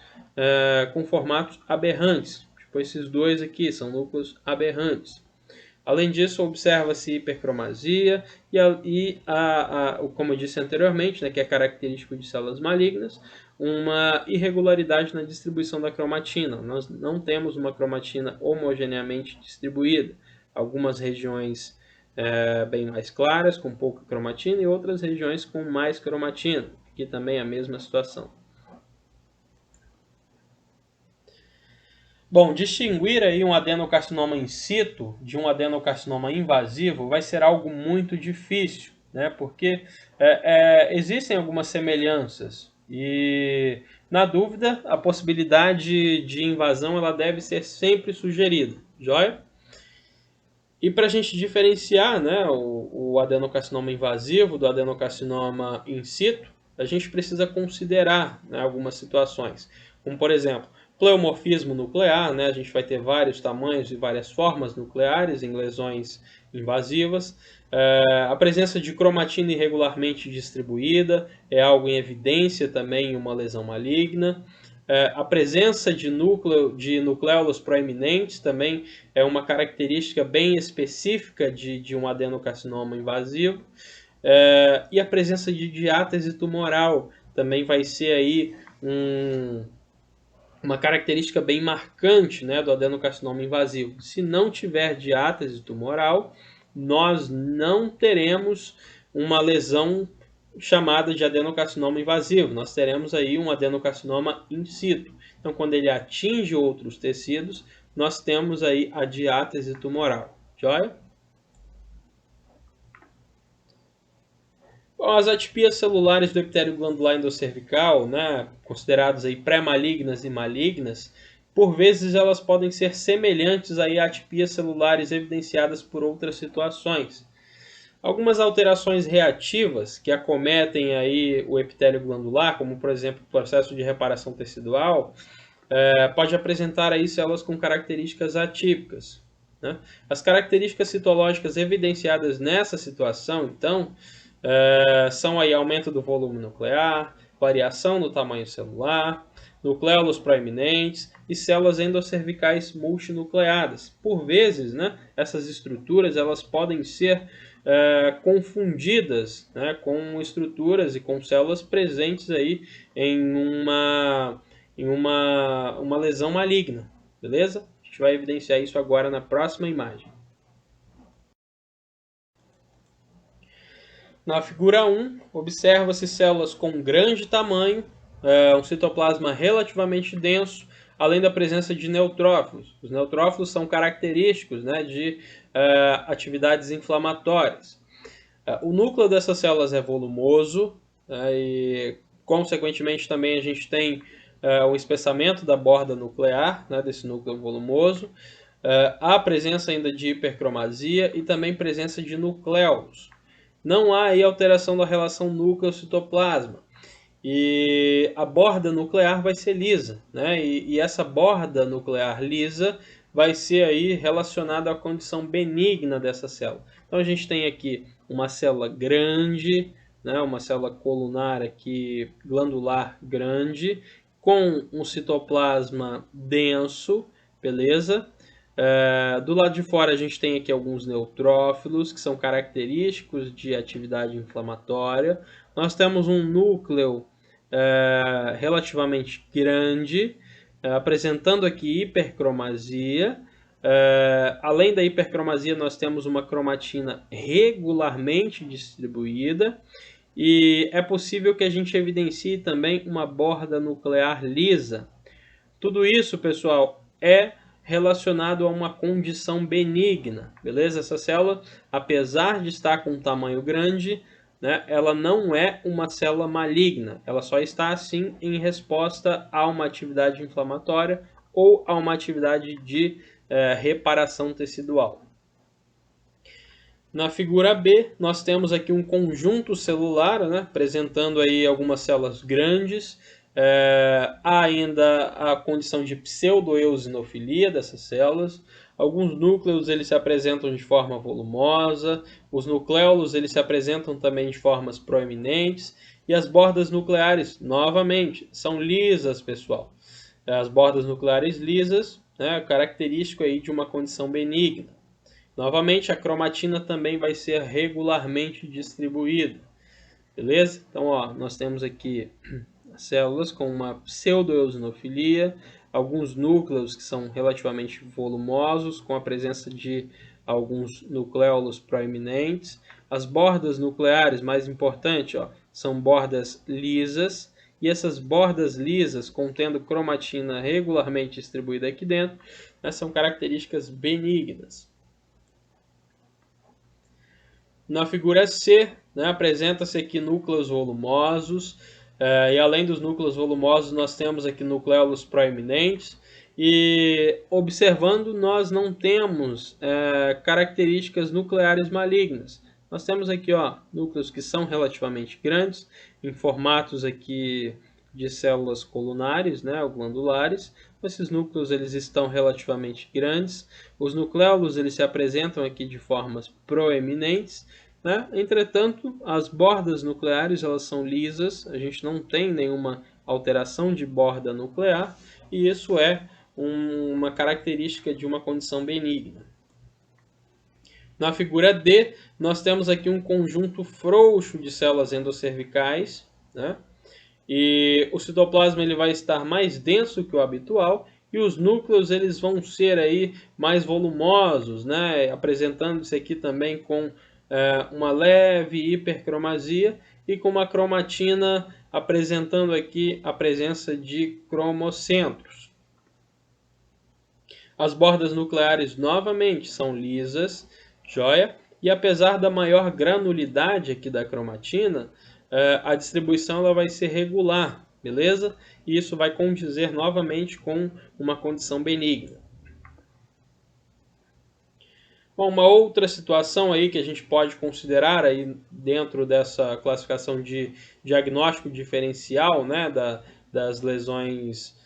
com formatos aberrantes. Tipo esses dois aqui são núcleos aberrantes. Além disso, observa-se hipercromasia como eu disse anteriormente, né, que é característico de células malignas, uma irregularidade na distribuição da cromatina. Nós não temos uma cromatina homogeneamente distribuída. Algumas regiões bem mais claras, com pouca cromatina, e outras regiões com mais cromatina. Aqui também é a mesma situação. Bom, distinguir aí um adenocarcinoma in situ de um adenocarcinoma invasivo vai ser algo muito difícil, né? Porque existem algumas semelhanças e, na dúvida, a possibilidade de invasão ela deve ser sempre sugerida, joia? E para a gente diferenciar, né, o adenocarcinoma invasivo do adenocarcinoma in situ, a gente precisa considerar, né, algumas situações. como por exemplo, pleomorfismo nuclear, né? A gente vai ter vários tamanhos e várias formas nucleares em lesões invasivas. A presença de cromatina irregularmente distribuída é algo em evidência também em uma lesão maligna. A presença de nucleolos proeminentes também é uma característica bem específica de um adenocarcinoma invasivo. E a presença de diátese tumoral também vai ser aí uma característica bem marcante, né, do adenocarcinoma invasivo. Se não tiver diátese tumoral, nós não teremos uma lesão chamada de adenocarcinoma invasivo. Nós teremos aí um adenocarcinoma in situ. Então, quando ele atinge outros tecidos, nós temos aí a diátese tumoral. Joia? Bom, as atipias celulares do epitélio glandular endocervical, né, consideradas aí pré-malignas e malignas, por vezes elas podem ser semelhantes aí a atipias celulares evidenciadas por outras situações. Algumas alterações reativas que acometem aí o epitélio glandular, como por exemplo o processo de reparação tecidual, pode apresentar aí células com características atípicas, né? As características citológicas evidenciadas nessa situação, então, são aí aumento do volume nuclear, variação no tamanho celular, nucleolos proeminentes e células endocervicais multinucleadas. Por vezes, né, essas estruturas elas podem ser confundidas, né, com estruturas e com células presentes aí em uma lesão maligna, beleza? A gente vai evidenciar isso agora na próxima imagem. Na figura 1, observa-se células com grande tamanho, um citoplasma relativamente denso, além da presença de neutrófilos. Os neutrófilos são característicos, né, de atividades inflamatórias. O núcleo dessas células é volumoso, e consequentemente também a gente tem o espessamento da borda nuclear, né, desse núcleo volumoso. Há presença ainda de hipercromasia e também presença de nucleolos. Não há aí alteração da relação núcleo-citoplasma. E a borda nuclear vai ser lisa, né? E essa borda nuclear lisa vai ser aí relacionada à condição benigna dessa célula. Então a gente tem aqui uma célula grande, né? Uma célula colunar aqui glandular grande, com um citoplasma denso, beleza? Do lado de fora a gente tem aqui alguns neutrófilos, que são característicos de atividade inflamatória. Nós temos um núcleo relativamente grande, apresentando aqui hipercromasia. Além da hipercromasia, nós temos uma cromatina regularmente distribuída. E é possível que a gente evidencie também uma borda nuclear lisa. Tudo isso, pessoal, é relacionado a uma condição benigna, beleza? Essa célula, apesar de estar com um tamanho grande, né, ela não é uma célula maligna, ela só está assim em resposta a uma atividade inflamatória ou a uma atividade de reparação tecidual. Na figura B, nós temos aqui um conjunto celular, né, apresentando aí algumas células grandes. Há ainda a condição de pseudoeosinofilia dessas células. Alguns núcleos eles se apresentam de forma volumosa, os nucleolos eles se apresentam também de formas proeminentes, e as bordas nucleares, novamente, são lisas, pessoal. As bordas nucleares lisas, né, característico aí de uma condição benigna. Novamente, a cromatina também vai ser regularmente distribuída, beleza? Então, ó, nós temos aqui células com uma pseudoeosinofilia, alguns núcleos que são relativamente volumosos, com a presença de alguns nucleolos proeminentes. As bordas nucleares, mais importante, ó, são bordas lisas, e essas bordas lisas, contendo cromatina regularmente distribuída aqui dentro, né, são características benignas. Na figura C, né, apresenta-se aqui núcleos volumosos, e além dos núcleos volumosos, nós temos aqui nucleolos proeminentes, e observando, nós não temos características nucleares malignas. Nós temos aqui, ó, núcleos que são relativamente grandes, em formatos aqui de células colunares, né, ou glandulares. Esses núcleos eles estão relativamente grandes. Os nucleolos eles se apresentam aqui de formas proeminentes, né? Entretanto, as bordas nucleares elas são lisas, a gente não tem nenhuma alteração de borda nuclear, e isso é uma característica de uma condição benigna. Na figura D, nós temos aqui um conjunto frouxo de células endocervicais, né? E o citoplasma ele vai estar mais denso que o habitual e os núcleos eles vão ser aí mais volumosos, né? Apresentando-se aqui também com uma leve hipercromasia e com uma cromatina apresentando aqui a presença de cromocentros. As bordas nucleares novamente são lisas, joia? E apesar da maior granulidade aqui da cromatina, a distribuição ela vai ser regular, beleza? E isso vai condizer novamente com uma condição benigna. Bom, uma outra situação aí que a gente pode considerar aí dentro dessa classificação de diagnóstico diferencial, né, das lesões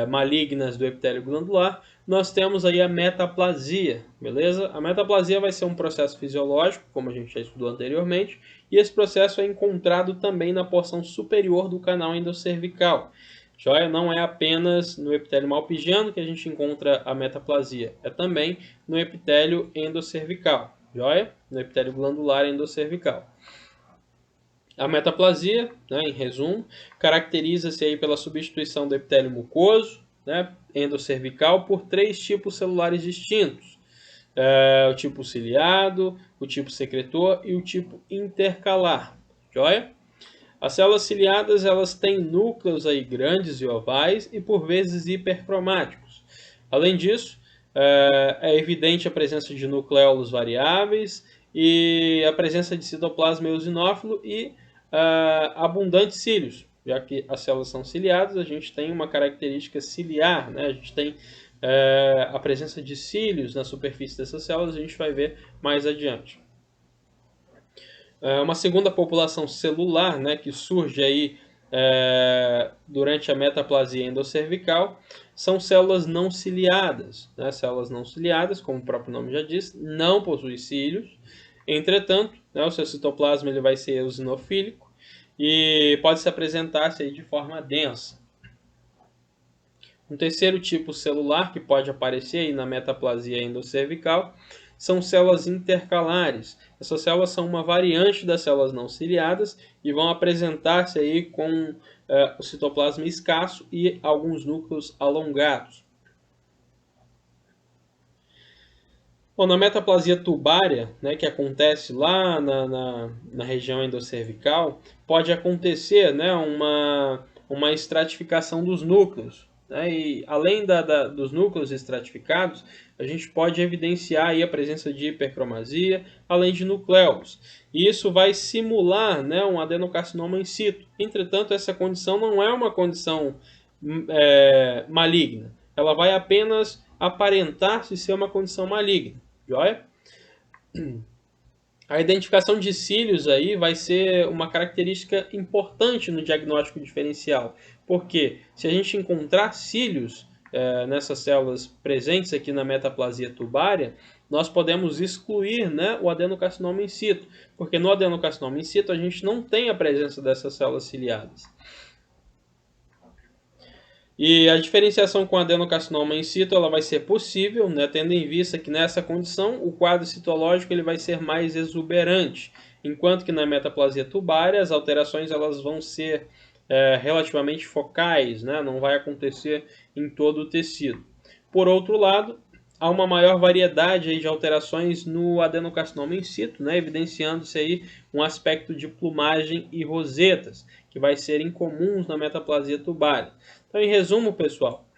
malignas do epitélio glandular, nós temos aí a metaplasia, beleza? A metaplasia vai ser um processo fisiológico, como a gente já estudou anteriormente, e esse processo é encontrado também na porção superior do canal endocervical. Joia? Não é apenas no epitélio malpigiano que a gente encontra a metaplasia, é também no epitélio endocervical, joia? No epitélio glandular endocervical. A metaplasia, né, em resumo, caracteriza-se aí pela substituição do epitélio mucoso, né, endocervical, por 3 tipos celulares distintos. O tipo ciliado, o tipo secretor e o tipo intercalar. Joia? As células ciliadas elas têm núcleos aí grandes e ovais e por vezes hipercromáticos. Além disso, é evidente a presença de nucleolos variáveis e a presença de citoplasma eosinófilo e abundantes cílios. Já que as células são ciliadas, a gente tem uma característica ciliar, né? A gente tem a presença de cílios na superfície dessas células, a gente vai ver mais adiante. Uma segunda população celular, né, que surge aí durante a metaplasia endocervical são células não ciliadas. Né? Células não ciliadas, como o próprio nome já diz, não possuem cílios. Entretanto, né, o seu citoplasma ele vai ser eosinofílico e pode se apresentar-se aí de forma densa. Um terceiro tipo celular que pode aparecer aí na metaplasia endocervical são células intercalares. Essas células são uma variante das células não ciliadas e vão apresentar-se aí com o citoplasma escasso e alguns núcleos alongados. Bom, na metaplasia tubária, né, que acontece lá na região endocervical, pode acontecer, né, uma estratificação dos núcleos. Né, e além dos núcleos estratificados, a gente pode evidenciar aí a presença de hipercromasia, além de nucleolos. E isso vai simular, né, um adenocarcinoma in situ. Entretanto, essa condição não é uma condição maligna. Ela vai apenas aparentar-se ser uma condição maligna. Joia? A identificação de cílios aí vai ser uma característica importante no diagnóstico diferencial, porque se a gente encontrar cílios nessas células presentes aqui na metaplasia tubária, nós podemos excluir, né, o adenocarcinoma in situ, porque no adenocarcinoma in situ a gente não tem a presença dessas células ciliadas. E a diferenciação com adenocarcinoma in situ ela vai ser possível, né, tendo em vista que nessa condição o quadro citológico ele vai ser mais exuberante, enquanto que na metaplasia tubária as alterações elas vão ser relativamente focais, né, não vai acontecer em todo o tecido. Por outro lado, há uma maior variedade aí de alterações no adenocarcinoma in situ, né, evidenciando-se aí um aspecto de plumagem e rosetas, que vai ser incomuns na metaplasia tubária. Então, em resumo, pessoal,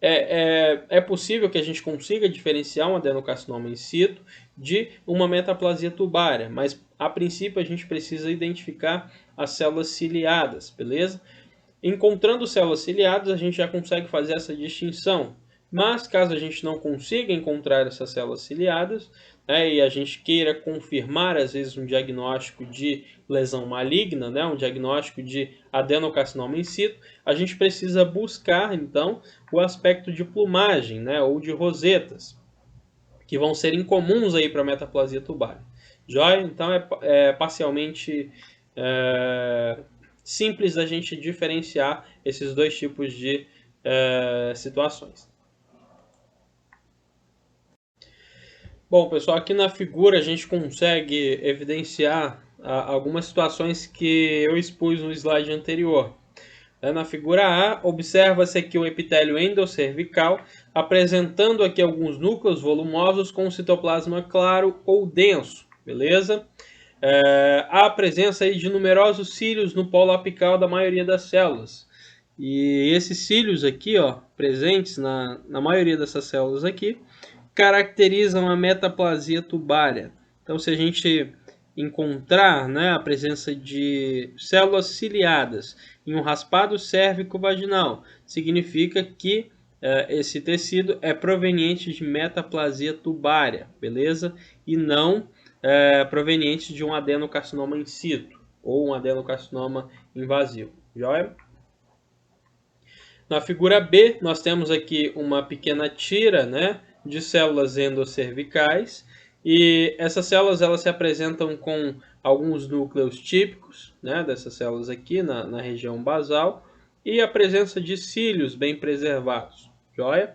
é possível que a gente consiga diferenciar um adenocarcinoma in situ de uma metaplasia tubária, mas a princípio a gente precisa identificar as células ciliadas, beleza? Encontrando células ciliadas, a gente já consegue fazer essa distinção. Mas caso a gente não consiga encontrar essas células ciliadas, né, e a gente queira confirmar às vezes um diagnóstico de lesão maligna, né, um diagnóstico de adenocarcinoma in situ, a gente precisa buscar então o aspecto de plumagem, né, ou de rosetas, que vão ser incomuns aí para a metaplasia tubar. Joia? Então é parcialmente simples da gente diferenciar esses dois tipos de situações. Bom, pessoal, aqui na figura a gente consegue evidenciar algumas situações que eu expus no slide anterior. Na figura A, observa-se aqui o epitélio endocervical, apresentando aqui alguns núcleos volumosos com citoplasma claro ou denso, beleza? Há a presença aí de numerosos cílios no polo apical da maioria das células. E esses cílios aqui, ó, presentes na maioria dessas células aqui, caracterizam a metaplasia tubária. Então, se a gente encontrar, né, a presença de células ciliadas em um raspado cérvico-vaginal, significa que esse tecido é proveniente de metaplasia tubária, beleza? E não proveniente de um adenocarcinoma in situ ou um adenocarcinoma invasivo, joia? Na figura B, nós temos aqui uma pequena tira, né, de células endocervicais, e essas células elas se apresentam com alguns núcleos típicos, né, dessas células aqui na região basal, e a presença de cílios bem preservados, joia?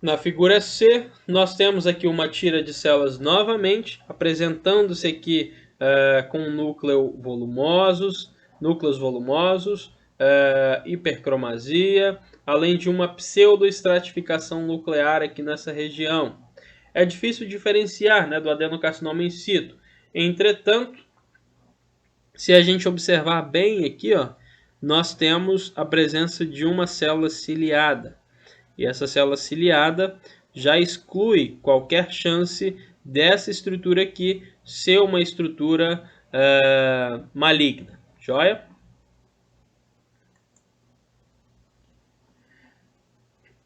Na figura C, nós temos aqui uma tira de células novamente, apresentando-se aqui com núcleos volumosos, hipercromasia, além de uma pseudoestratificação nuclear aqui nessa região. É difícil diferenciar, né, do adenocarcinoma in situ. Entretanto, se a gente observar bem aqui, ó, nós temos a presença de uma célula ciliada. E essa célula ciliada já exclui qualquer chance dessa estrutura aqui ser uma estrutura maligna. Joia?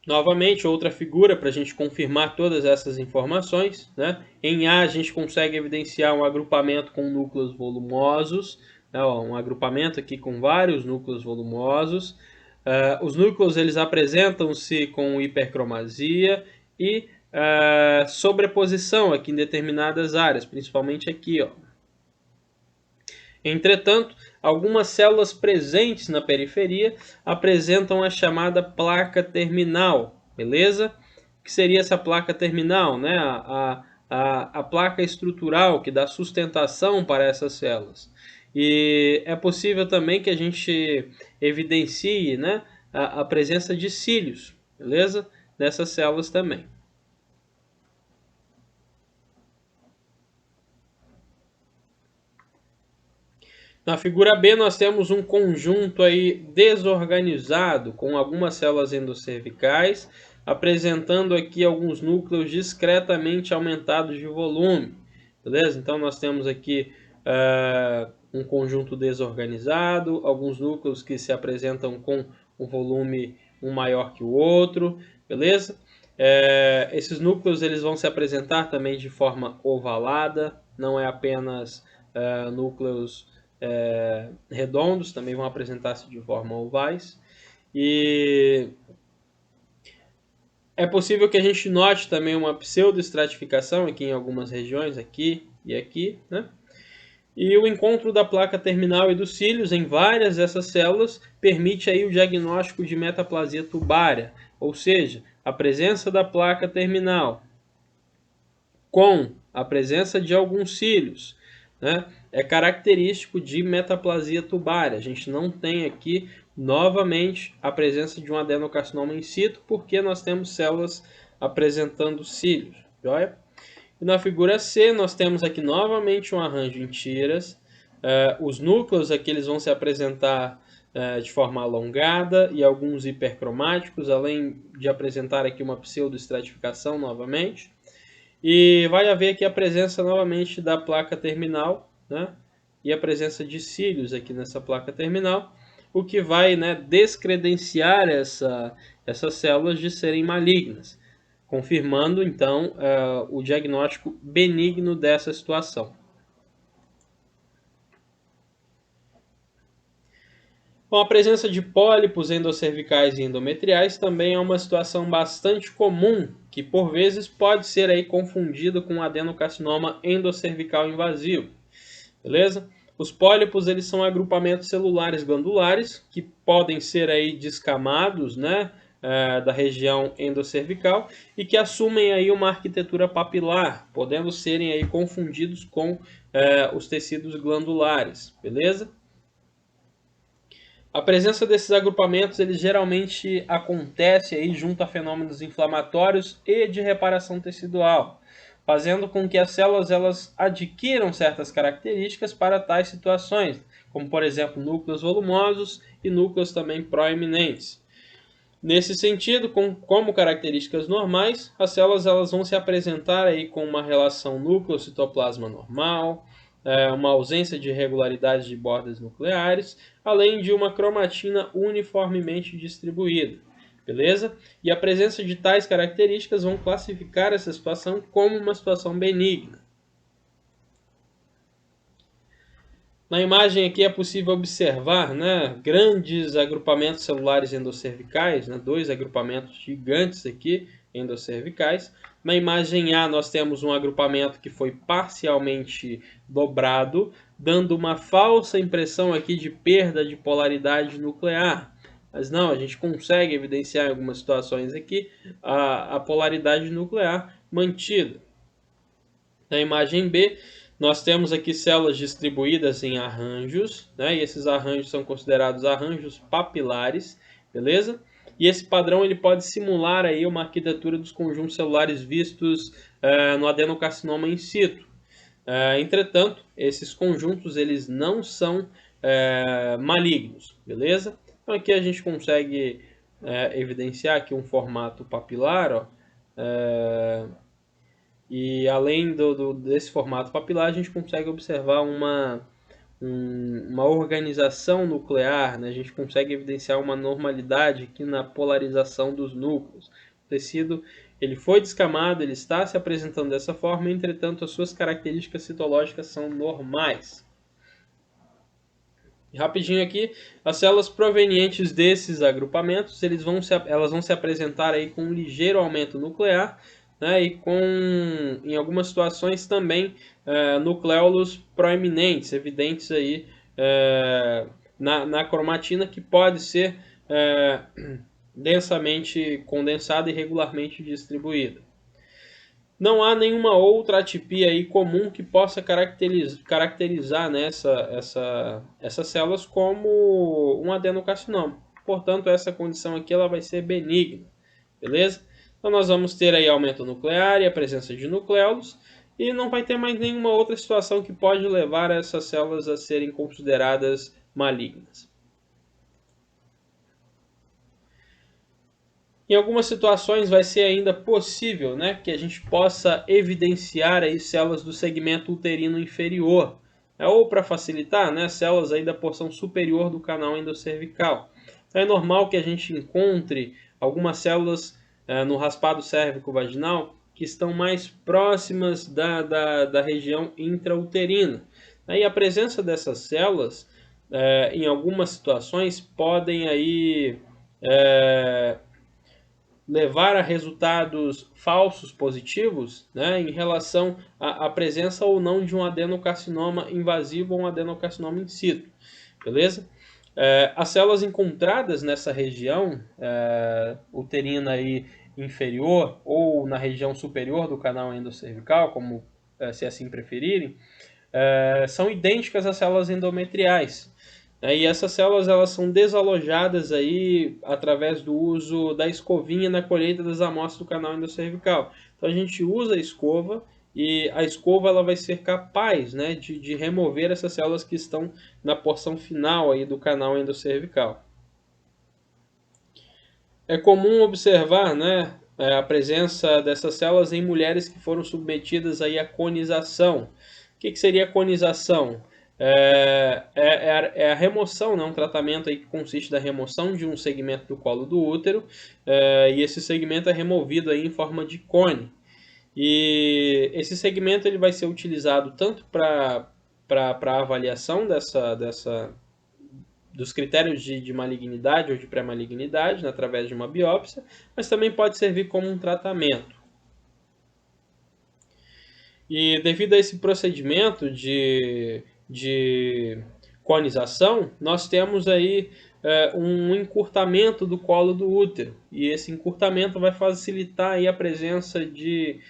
Novamente, outra figura para a gente confirmar todas essas informações, né? Em A, a gente consegue evidenciar um agrupamento com núcleos volumosos, né? Um agrupamento aqui com vários núcleos volumosos. Os núcleos eles apresentam-se com hipercromasia e sobreposição aqui em determinadas áreas, principalmente aqui, ó. Entretanto, algumas células presentes na periferia apresentam a chamada placa terminal, beleza? O que seria essa placa terminal, né? A placa estrutural que dá sustentação para essas células. E é possível também que a gente evidencie, né, a presença de cílios, beleza? Nessas células também. Na figura B nós temos um conjunto aí desorganizado com algumas células endocervicais, apresentando aqui alguns núcleos discretamente aumentados de volume, beleza? Então nós temos aqui um conjunto desorganizado, alguns núcleos que se apresentam com um volume um maior que o outro, beleza? Esses núcleos eles vão se apresentar também de forma ovalada, não é apenas núcleos redondos, também vão apresentar-se de forma ovais. E é possível que a gente note também uma pseudoestratificação aqui em algumas regiões, aqui e aqui, né? E o encontro da placa terminal e dos cílios em várias dessas células permite aí o diagnóstico de metaplasia tubária, ou seja, a presença da placa terminal com a presença de alguns cílios, né, é característico de metaplasia tubária. A gente não tem aqui, novamente, a presença de um adenocarcinoma in situ, porque nós temos células apresentando cílios. Joia? E na figura C, nós temos aqui novamente um arranjo em tiras. Os núcleos aqui eles vão se apresentar de forma alongada e alguns hipercromáticos, além de apresentar aqui uma pseudoestratificação novamente. E vai haver aqui a presença novamente da placa terminal, né? E a presença de cílios aqui nessa placa terminal, o que vai, né, descredenciar essas células de serem malignas, confirmando então o diagnóstico benigno dessa situação. Bom, a presença de pólipos endocervicais e endometriais também é uma situação bastante comum, que por vezes pode ser aí confundido com adenocarcinoma endocervical invasivo, beleza? Os pólipos, eles são agrupamentos celulares glandulares que podem ser aí descamados, né, da região endocervical e que assumem aí uma arquitetura papilar, podendo serem aí confundidos com os tecidos glandulares, beleza? A presença desses agrupamentos, eles geralmente acontece aí junto a fenômenos inflamatórios e de reparação tecidual, fazendo com que as células elas adquiram certas características para tais situações, como por exemplo núcleos volumosos e núcleos também proeminentes. Nesse sentido, como características normais, as células elas vão se apresentar aí com uma relação núcleo-citoplasma normal, uma ausência de irregularidades de bordas nucleares, além de uma cromatina uniformemente distribuída, beleza? E a presença de tais características vão classificar essa situação como uma situação benigna. Na imagem aqui é possível observar, né, grandes agrupamentos celulares endocervicais, né, dois agrupamentos gigantes aqui endocervicais. Na imagem A nós temos um agrupamento que foi parcialmente dobrado, dando uma falsa impressão aqui de perda de polaridade nuclear. Mas não, a gente consegue evidenciar em algumas situações aqui a polaridade nuclear mantida. Na imagem B, nós temos aqui células distribuídas em arranjos, né? E esses arranjos são considerados arranjos papilares, beleza? E esse padrão ele pode simular aí uma arquitetura dos conjuntos celulares vistos no adenocarcinoma in situ. Entretanto, esses conjuntos eles não são malignos, beleza? Então aqui a gente consegue evidenciar aqui um formato papilar, ó, e além desse formato papilar, a gente consegue observar uma organização nuclear, né? A gente consegue evidenciar uma normalidade aqui na polarização dos núcleos. O tecido ele foi descamado, ele está se apresentando dessa forma, entretanto as suas características citológicas são normais. E rapidinho aqui, as células provenientes desses agrupamentos, elas vão se apresentar aí com um ligeiro aumento nuclear, né, e em algumas situações também nucléolos proeminentes, evidentes aí na cromatina, que pode ser densamente condensada e regularmente distribuída. Não há nenhuma outra atipia aí comum que possa caracterizar né, essas células como um adenocarcinoma. Portanto, essa condição aqui ela vai ser benigna, beleza? Então nós vamos ter aí aumento nuclear e a presença de nucléolos, e não vai ter mais nenhuma outra situação que pode levar essas células a serem consideradas malignas. Em algumas situações vai ser ainda possível, né, que a gente possa evidenciar aí células do segmento uterino inferior, ou para facilitar, né, células aí da porção superior do canal endocervical. Então é normal que a gente encontre algumas células no raspado cérvico-vaginal que estão mais próximas da região intrauterina. E a presença dessas células, em algumas situações, podem aí levar a resultados falsos positivos, né, em relação à presença ou não de um adenocarcinoma invasivo ou um adenocarcinoma in situ, beleza? As células encontradas nessa região uterina aí inferior ou na região superior do canal endocervical, como se assim preferirem, são idênticas às células endometriais. E essas células elas são desalojadas aí através do uso da escovinha na colheita das amostras do canal endocervical. Então a gente usa a escova e a escova ela vai ser capaz, né, de remover essas células que estão na porção final aí do canal endocervical. É comum observar, né, a presença dessas células em mulheres que foram submetidas aí à conização. O que seria a conização? é a remoção, né? Um tratamento aí que consiste da remoção de um segmento do colo do útero, e esse segmento é removido aí em forma de cone. E esse segmento ele vai ser utilizado tanto para avaliação dos critérios de malignidade ou de pré-malignidade, né, através de uma biópsia, mas também pode servir como um tratamento. E devido a esse procedimento de conização, nós temos aí um encurtamento do colo do útero. E esse encurtamento vai facilitar aí a presença de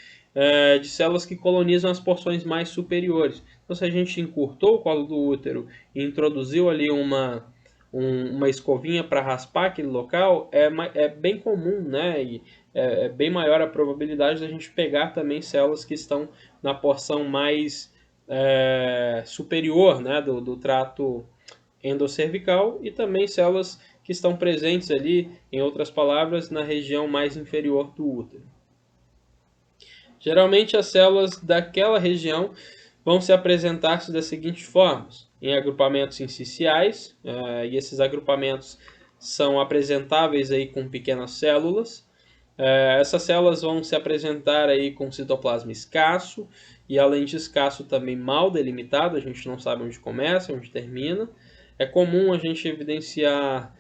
células que colonizam as porções mais superiores. Então, se a gente encurtou o colo do útero e introduziu ali uma escovinha para raspar aquele local, é bem comum, né? E é bem maior a probabilidade da gente pegar também células que estão na porção mais superior, né, do trato endocervical, e também células que estão presentes ali, em outras palavras, na região mais inferior do útero. Geralmente as células daquela região vão se apresentar-se das seguintes formas: em agrupamentos sinciciais, e esses agrupamentos são apresentáveis aí com pequenas células. Essas células vão se apresentar aí com citoplasma escasso, e além de escasso também mal delimitado, a gente não sabe onde começa, onde termina. É comum a gente evidenciar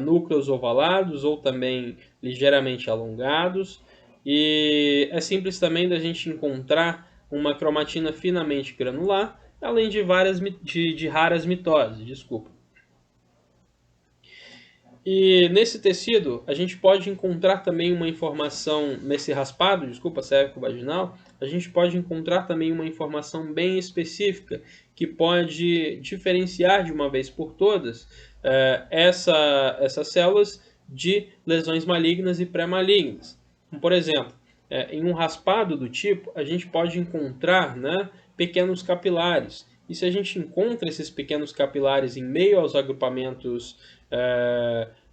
núcleos ovalados ou também ligeiramente alongados, e é simples também da gente encontrar uma cromatina finamente granular, além de raras mitoses, desculpa. E nesse tecido, a gente pode encontrar também uma informação, nesse raspado, desculpa, cérvico-vaginal, a gente pode encontrar também uma informação bem específica que pode diferenciar de uma vez por todas essas células de lesões malignas e pré-malignas. Por exemplo, em um raspado do tipo, a gente pode encontrar, né, pequenos capilares. E se a gente encontra esses pequenos capilares em meio aos agrupamentos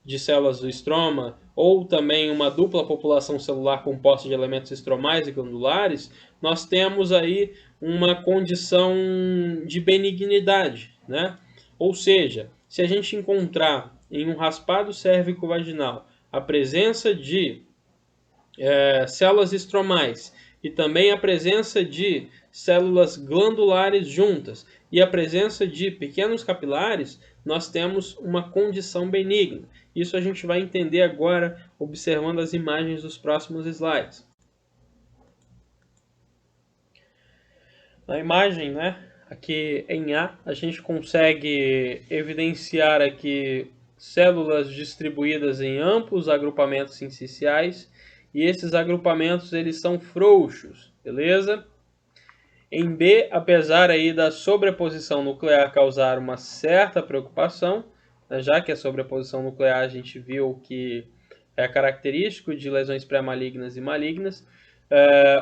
de células do estroma, ou também uma dupla população celular composta de elementos estromais e glandulares, nós temos aí uma condição de benignidade, né? Ou seja, se a gente encontrar em um raspado cérvico-vaginal a presença de células estromais e também a presença de células glandulares juntas e a presença de pequenos capilares, nós temos uma condição benigna. Isso a gente vai entender agora observando as imagens dos próximos slides. Na imagem, né, aqui em A, a gente consegue evidenciar aqui células distribuídas em amplos agrupamentos sinciciais, e esses agrupamentos eles são frouxos, beleza? Em B, apesar aí da sobreposição nuclear causar uma certa preocupação, né, já que a sobreposição nuclear a gente viu que é característico de lesões pré-malignas e malignas,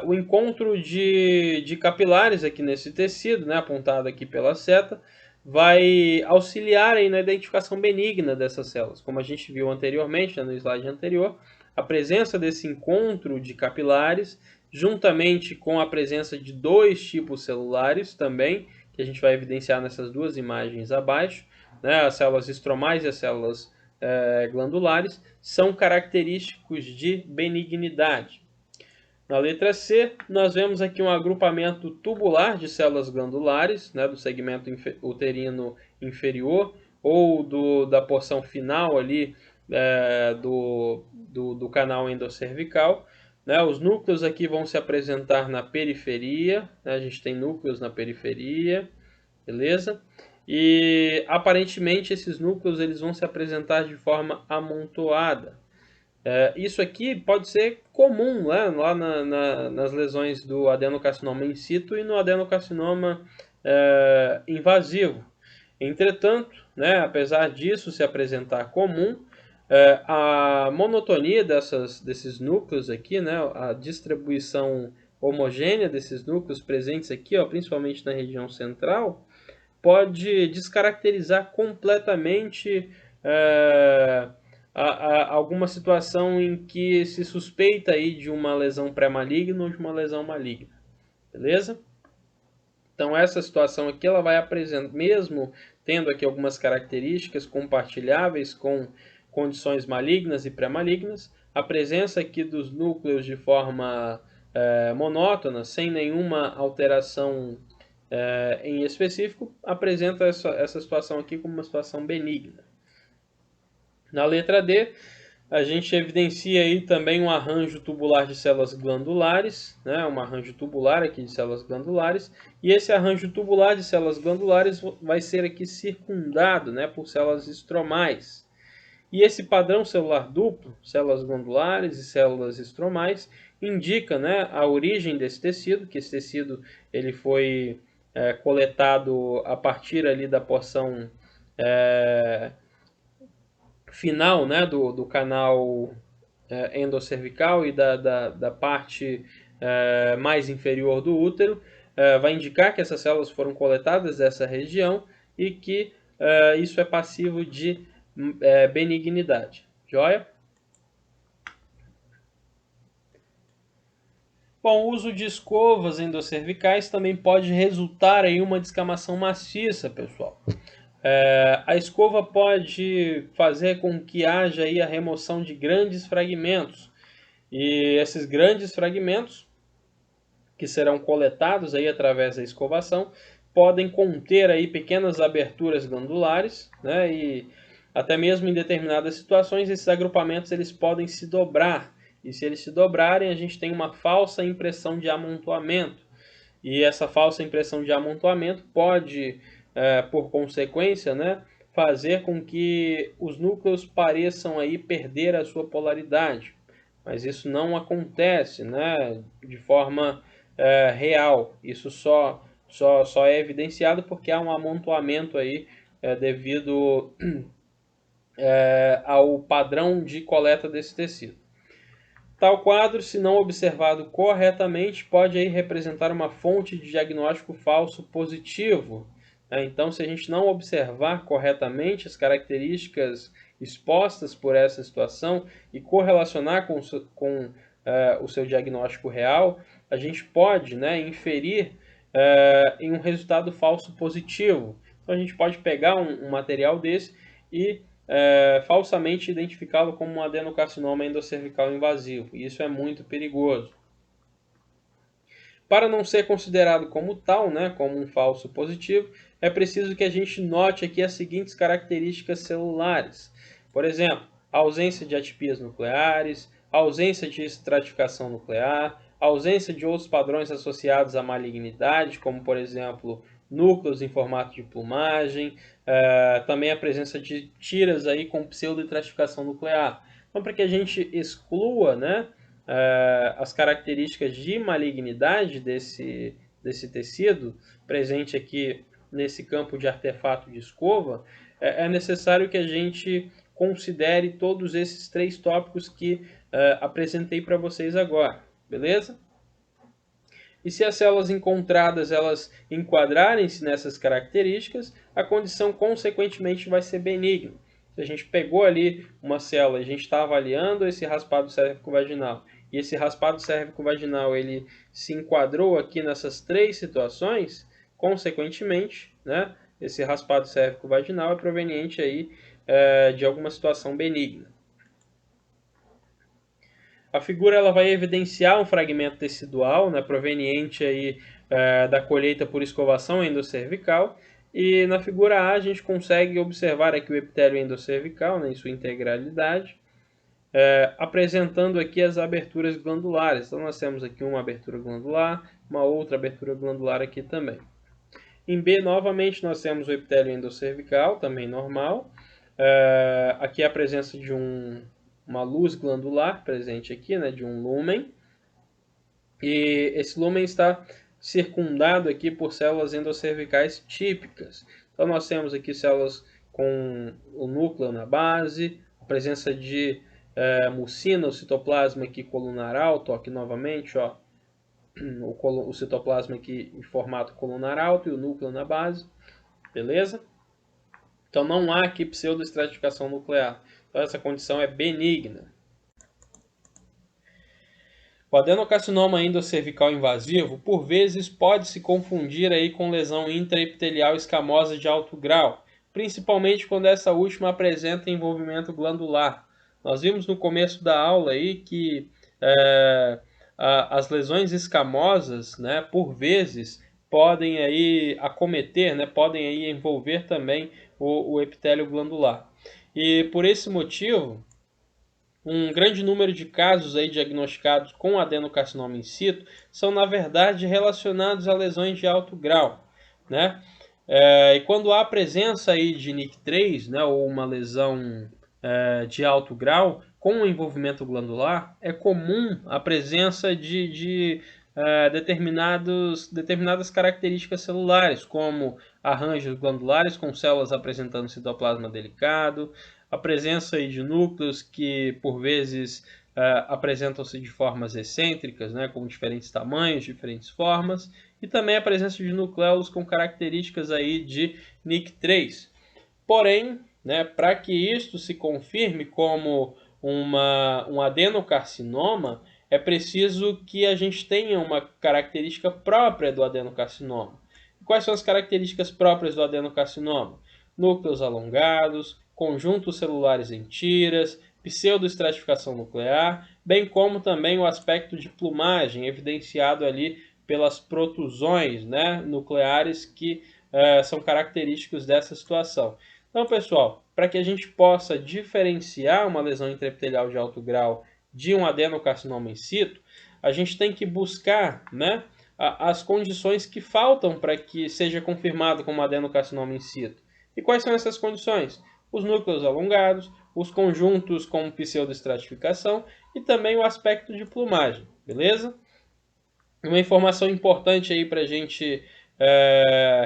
o encontro de capilares aqui nesse tecido, né, apontado aqui pela seta, vai auxiliar aí na identificação benigna dessas células. Como a gente viu anteriormente, né, no slide anterior, a presença desse encontro de capilares, juntamente com a presença de dois tipos celulares também, que a gente vai evidenciar nessas duas imagens abaixo, né, as células estromais e as células glandulares, são característicos de benignidade. Na letra C, nós vemos aqui um agrupamento tubular de células glandulares, né, do segmento uterino inferior ou da porção final ali do canal endocervical. Né, os núcleos aqui vão se apresentar na periferia, né, a gente tem núcleos na periferia, beleza? E aparentemente esses núcleos eles vão se apresentar de forma amontoada. Isso aqui pode ser comum, né, lá nas lesões do adenocarcinoma in situ e no adenocarcinoma invasivo. Entretanto, né, apesar disso se apresentar comum, a monotonia desses núcleos aqui, né, a distribuição homogênea desses núcleos presentes aqui, ó, principalmente na região central, pode descaracterizar completamente alguma situação em que se suspeita aí de uma lesão pré-maligna ou de uma lesão maligna. Beleza? Então essa situação aqui ela vai apresentar, mesmo tendo aqui algumas características compartilháveis com condições malignas e pré-malignas, a presença aqui dos núcleos de forma monótona, sem nenhuma alteração em específico, apresenta essa situação aqui como uma situação benigna. Na letra D, a gente evidencia aí também um arranjo tubular de células glandulares, né? Um arranjo tubular aqui de células glandulares, e esse arranjo tubular de células glandulares vai ser aqui circundado, né, por células estromais. E esse padrão celular duplo, células glandulares e células estromais, indica, né, a origem desse tecido, que esse tecido ele foi coletado a partir ali da porção final, né, do canal endocervical e da parte mais inferior do útero, vai indicar que essas células foram coletadas dessa região e que isso é passivo de benignidade. Joia? Bom, o uso de escovas endocervicais também pode resultar em uma descamação maciça, pessoal. A escova pode fazer com que haja aí a remoção de grandes fragmentos. E esses grandes fragmentos, que serão coletados aí através da escovação, podem conter aí pequenas aberturas glandulares, né? E até mesmo em determinadas situações esses agrupamentos eles podem se dobrar. E se eles se dobrarem, a gente tem uma falsa impressão de amontoamento. E essa falsa impressão de amontoamento pode, por consequência, né, fazer com que os núcleos pareçam aí perder a sua polaridade. Mas isso não acontece, né, de forma real. Isso só é evidenciado porque há um amontoamento aí devido ao padrão de coleta desse tecido. Tal quadro, se não observado corretamente, pode aí representar uma fonte de diagnóstico falso positivo. Então, se a gente não observar corretamente as características expostas por essa situação e correlacionar com o seu diagnóstico real, a gente pode, né, inferir em um resultado falso positivo. Então, a gente pode pegar um material desse e falsamente identificá-lo como um adenocarcinoma endocervical invasivo. E isso é muito perigoso. Para não ser considerado como tal, né, como um falso positivo, é preciso que a gente note aqui as seguintes características celulares. Por exemplo, a ausência de atipias nucleares, a ausência de estratificação nuclear, a ausência de outros padrões associados à malignidade, como, por exemplo, núcleos em formato de plumagem, também a presença de tiras aí com pseudoestratificação nuclear. Então, para que a gente exclua, né, as características de malignidade desse tecido, presente aqui nesse campo de artefato de escova, é necessário que a gente considere todos esses três tópicos que apresentei para vocês agora, beleza? E se as células encontradas elas enquadrarem-se nessas características, a condição consequentemente vai ser benigna. Se a gente pegou ali uma célula, a gente está avaliando esse raspado cérvico-vaginal, e esse raspado cérvico-vaginal ele se enquadrou aqui nessas três situações, consequentemente, né, esse raspado cérvico-vaginal é proveniente aí, de alguma situação benigna. A figura ela vai evidenciar um fragmento tecidual, né, proveniente aí, da colheita por escovação endocervical. E na figura A a gente consegue observar aqui o epitélio endocervical, né, em sua integralidade, apresentando aqui as aberturas glandulares. Então nós temos aqui uma abertura glandular, uma outra abertura glandular aqui também. Em B, novamente, nós temos o epitélio endocervical, também normal. Aqui a presença de uma luz glandular presente aqui, né, de um lúmen. E esse lúmen está circundado aqui por células endocervicais típicas. Então nós temos aqui células com o núcleo na base, a presença de mucina, o citoplasma aqui colunar alto, ó, aqui novamente, ó, o citoplasma aqui em formato colunar alto e o núcleo na base, beleza? Então não há aqui pseudoestratificação nuclear. Então essa condição é benigna. O adenocarcinoma endocervical invasivo, por vezes, pode se confundir aí com lesão intraepitelial escamosa de alto grau, principalmente quando essa última apresenta envolvimento glandular. Nós vimos no começo da aula aí que as lesões escamosas, né, por vezes, podem aí acometer, né, podem aí envolver também o epitélio glandular. E por esse motivo, um grande número de casos aí diagnosticados com adenocarcinoma in situ são, na verdade, relacionados a lesões de alto grau, né? E quando há a presença aí de NIC3, né, ou uma lesão de alto grau com envolvimento glandular, é comum a presença de determinadas características celulares, como arranjos glandulares com células apresentando citoplasma delicado, a presença aí de núcleos que, por vezes, apresentam-se de formas excêntricas, né, com diferentes tamanhos, diferentes formas, e também a presença de nucléolos com características aí de NIC3. Porém, né, para que isto se confirme como um adenocarcinoma, é preciso que a gente tenha uma característica própria do adenocarcinoma. Quais são as características próprias do adenocarcinoma? Núcleos alongados, conjuntos celulares em tiras, pseudoestratificação nuclear, bem como também o aspecto de plumagem, evidenciado ali pelas protusões, né, nucleares que são característicos dessa situação. Então, pessoal, para que a gente possa diferenciar uma lesão intraepitelial de alto grau de um adenocarcinoma in situ, a gente tem que buscar, né, as condições que faltam para que seja confirmado como adenocarcinoma in situ. E quais são essas condições? Os núcleos alongados, os conjuntos com pseudoestratificação e também o aspecto de plumagem, beleza? Uma informação importante aí para a gente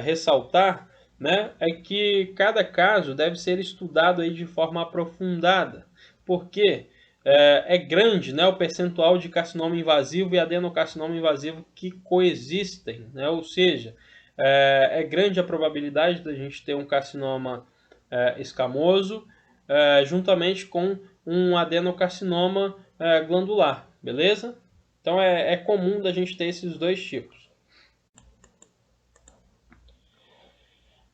ressaltar, né, é que cada caso deve ser estudado aí de forma aprofundada, porque é grande, né, o percentual de carcinoma invasivo e adenocarcinoma invasivo que coexistem, né, ou seja, é grande a probabilidade da gente ter um carcinoma escamoso juntamente com um adenocarcinoma glandular, beleza? Então é comum da gente ter esses dois tipos.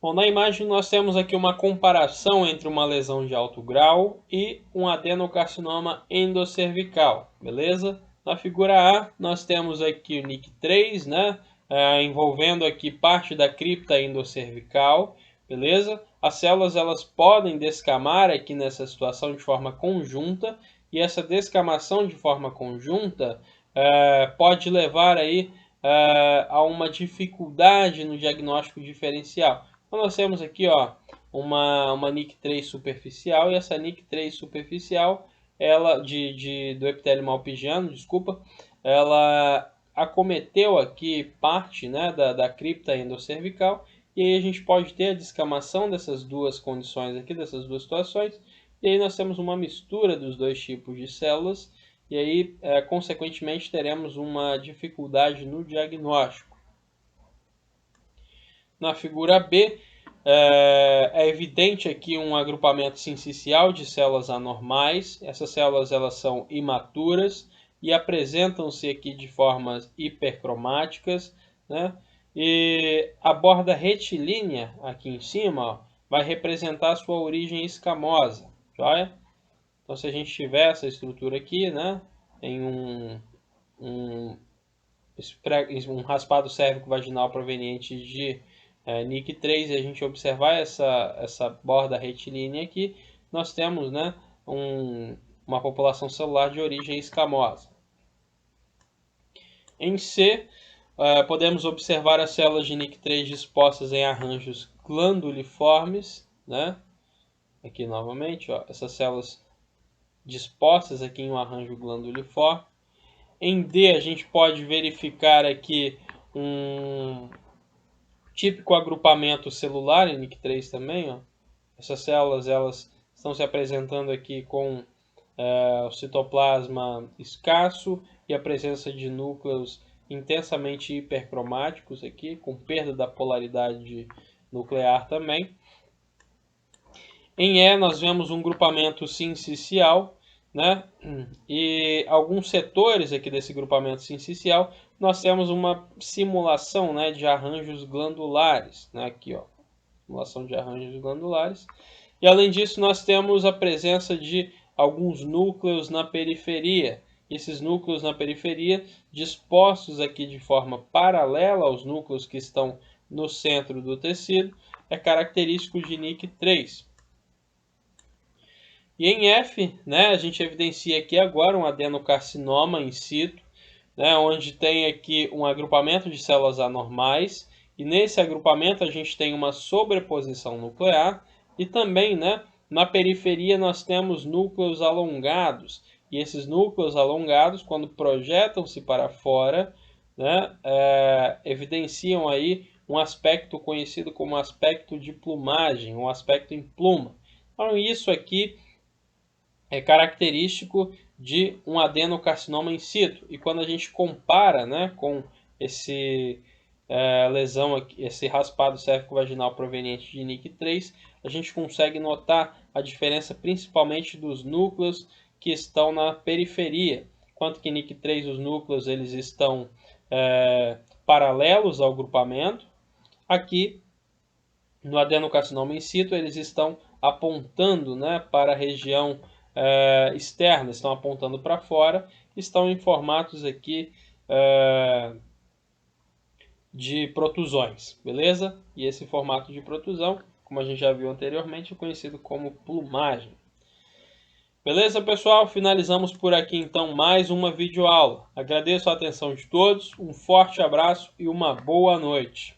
Bom, na imagem nós temos aqui uma comparação entre uma lesão de alto grau e um adenocarcinoma endocervical, beleza? Na figura A, nós temos aqui o NIC3, né? Envolvendo aqui parte da cripta endocervical, beleza? As células elas podem descamar aqui nessa situação de forma conjunta, e essa descamação de forma conjunta pode levar aí a uma dificuldade no diagnóstico diferencial. Então nós temos aqui uma NIC3 superficial, e essa NIC3 superficial, ela do epitélio malpigiano, desculpa, ela acometeu aqui parte, né, da cripta endocervical, e aí a gente pode ter a descamação dessas duas condições aqui, dessas duas situações, e aí nós temos uma mistura dos dois tipos de células, e aí, consequentemente, teremos uma dificuldade no diagnóstico. Na figura B, é evidente aqui um agrupamento sincicial de células anormais. Essas células elas são imaturas e apresentam-se aqui de formas hipercromáticas, né? E a borda retilínea aqui em cima vai representar a sua origem escamosa, joia? Então, se a gente tiver essa estrutura aqui, né, em um raspado cérvico-vaginal proveniente de NIC3, e a gente observar essa borda retilínea aqui, nós temos, né, uma população celular de origem escamosa. Em C, podemos observar as células de NIC3 dispostas em arranjos glanduliformes, né? Aqui novamente, essas células dispostas aqui em um arranjo glanduliforme. Em D, a gente pode verificar aqui um típico agrupamento celular, em NIC3 também. Essas células elas estão se apresentando aqui com o citoplasma escasso e a presença de núcleos intensamente hipercromáticos aqui, com perda da polaridade nuclear também. Em E, nós vemos um grupamento sincicial, né? E alguns setores aqui desse grupamento sincicial, nós temos uma simulação, né, de arranjos glandulares, né? Aqui, ó, simulação de arranjos glandulares. E além disso, nós temos a presença de alguns núcleos na periferia. Esses núcleos na periferia, dispostos aqui de forma paralela aos núcleos que estão no centro do tecido, é característico de NIC3. E em F, né, a gente evidencia aqui agora um adenocarcinoma in situ, né, onde tem aqui um agrupamento de células anormais, e nesse agrupamento a gente tem uma sobreposição nuclear, e também, né, na periferia nós temos núcleos alongados, e esses núcleos alongados, quando projetam-se para fora, né, evidenciam aí um aspecto conhecido como aspecto de plumagem, um aspecto em pluma. Então isso aqui é característico de um adenocarcinoma in situ. E quando a gente compara, né, com esse lesão aqui, esse raspado cérvico-vaginal proveniente de NIC3, a gente consegue notar a diferença principalmente dos núcleos que estão na periferia. Enquanto que NIC3 os núcleos eles estão paralelos ao grupamento, aqui no adenocarcinoma in situ eles estão apontando, né, para a região externa, estão apontando para fora, estão em formatos aqui de protusões, beleza? E esse formato de protusão, como a gente já viu anteriormente, é conhecido como plumagem. Beleza, pessoal? Finalizamos por aqui então mais uma videoaula. Agradeço a atenção de todos, um forte abraço e uma boa noite.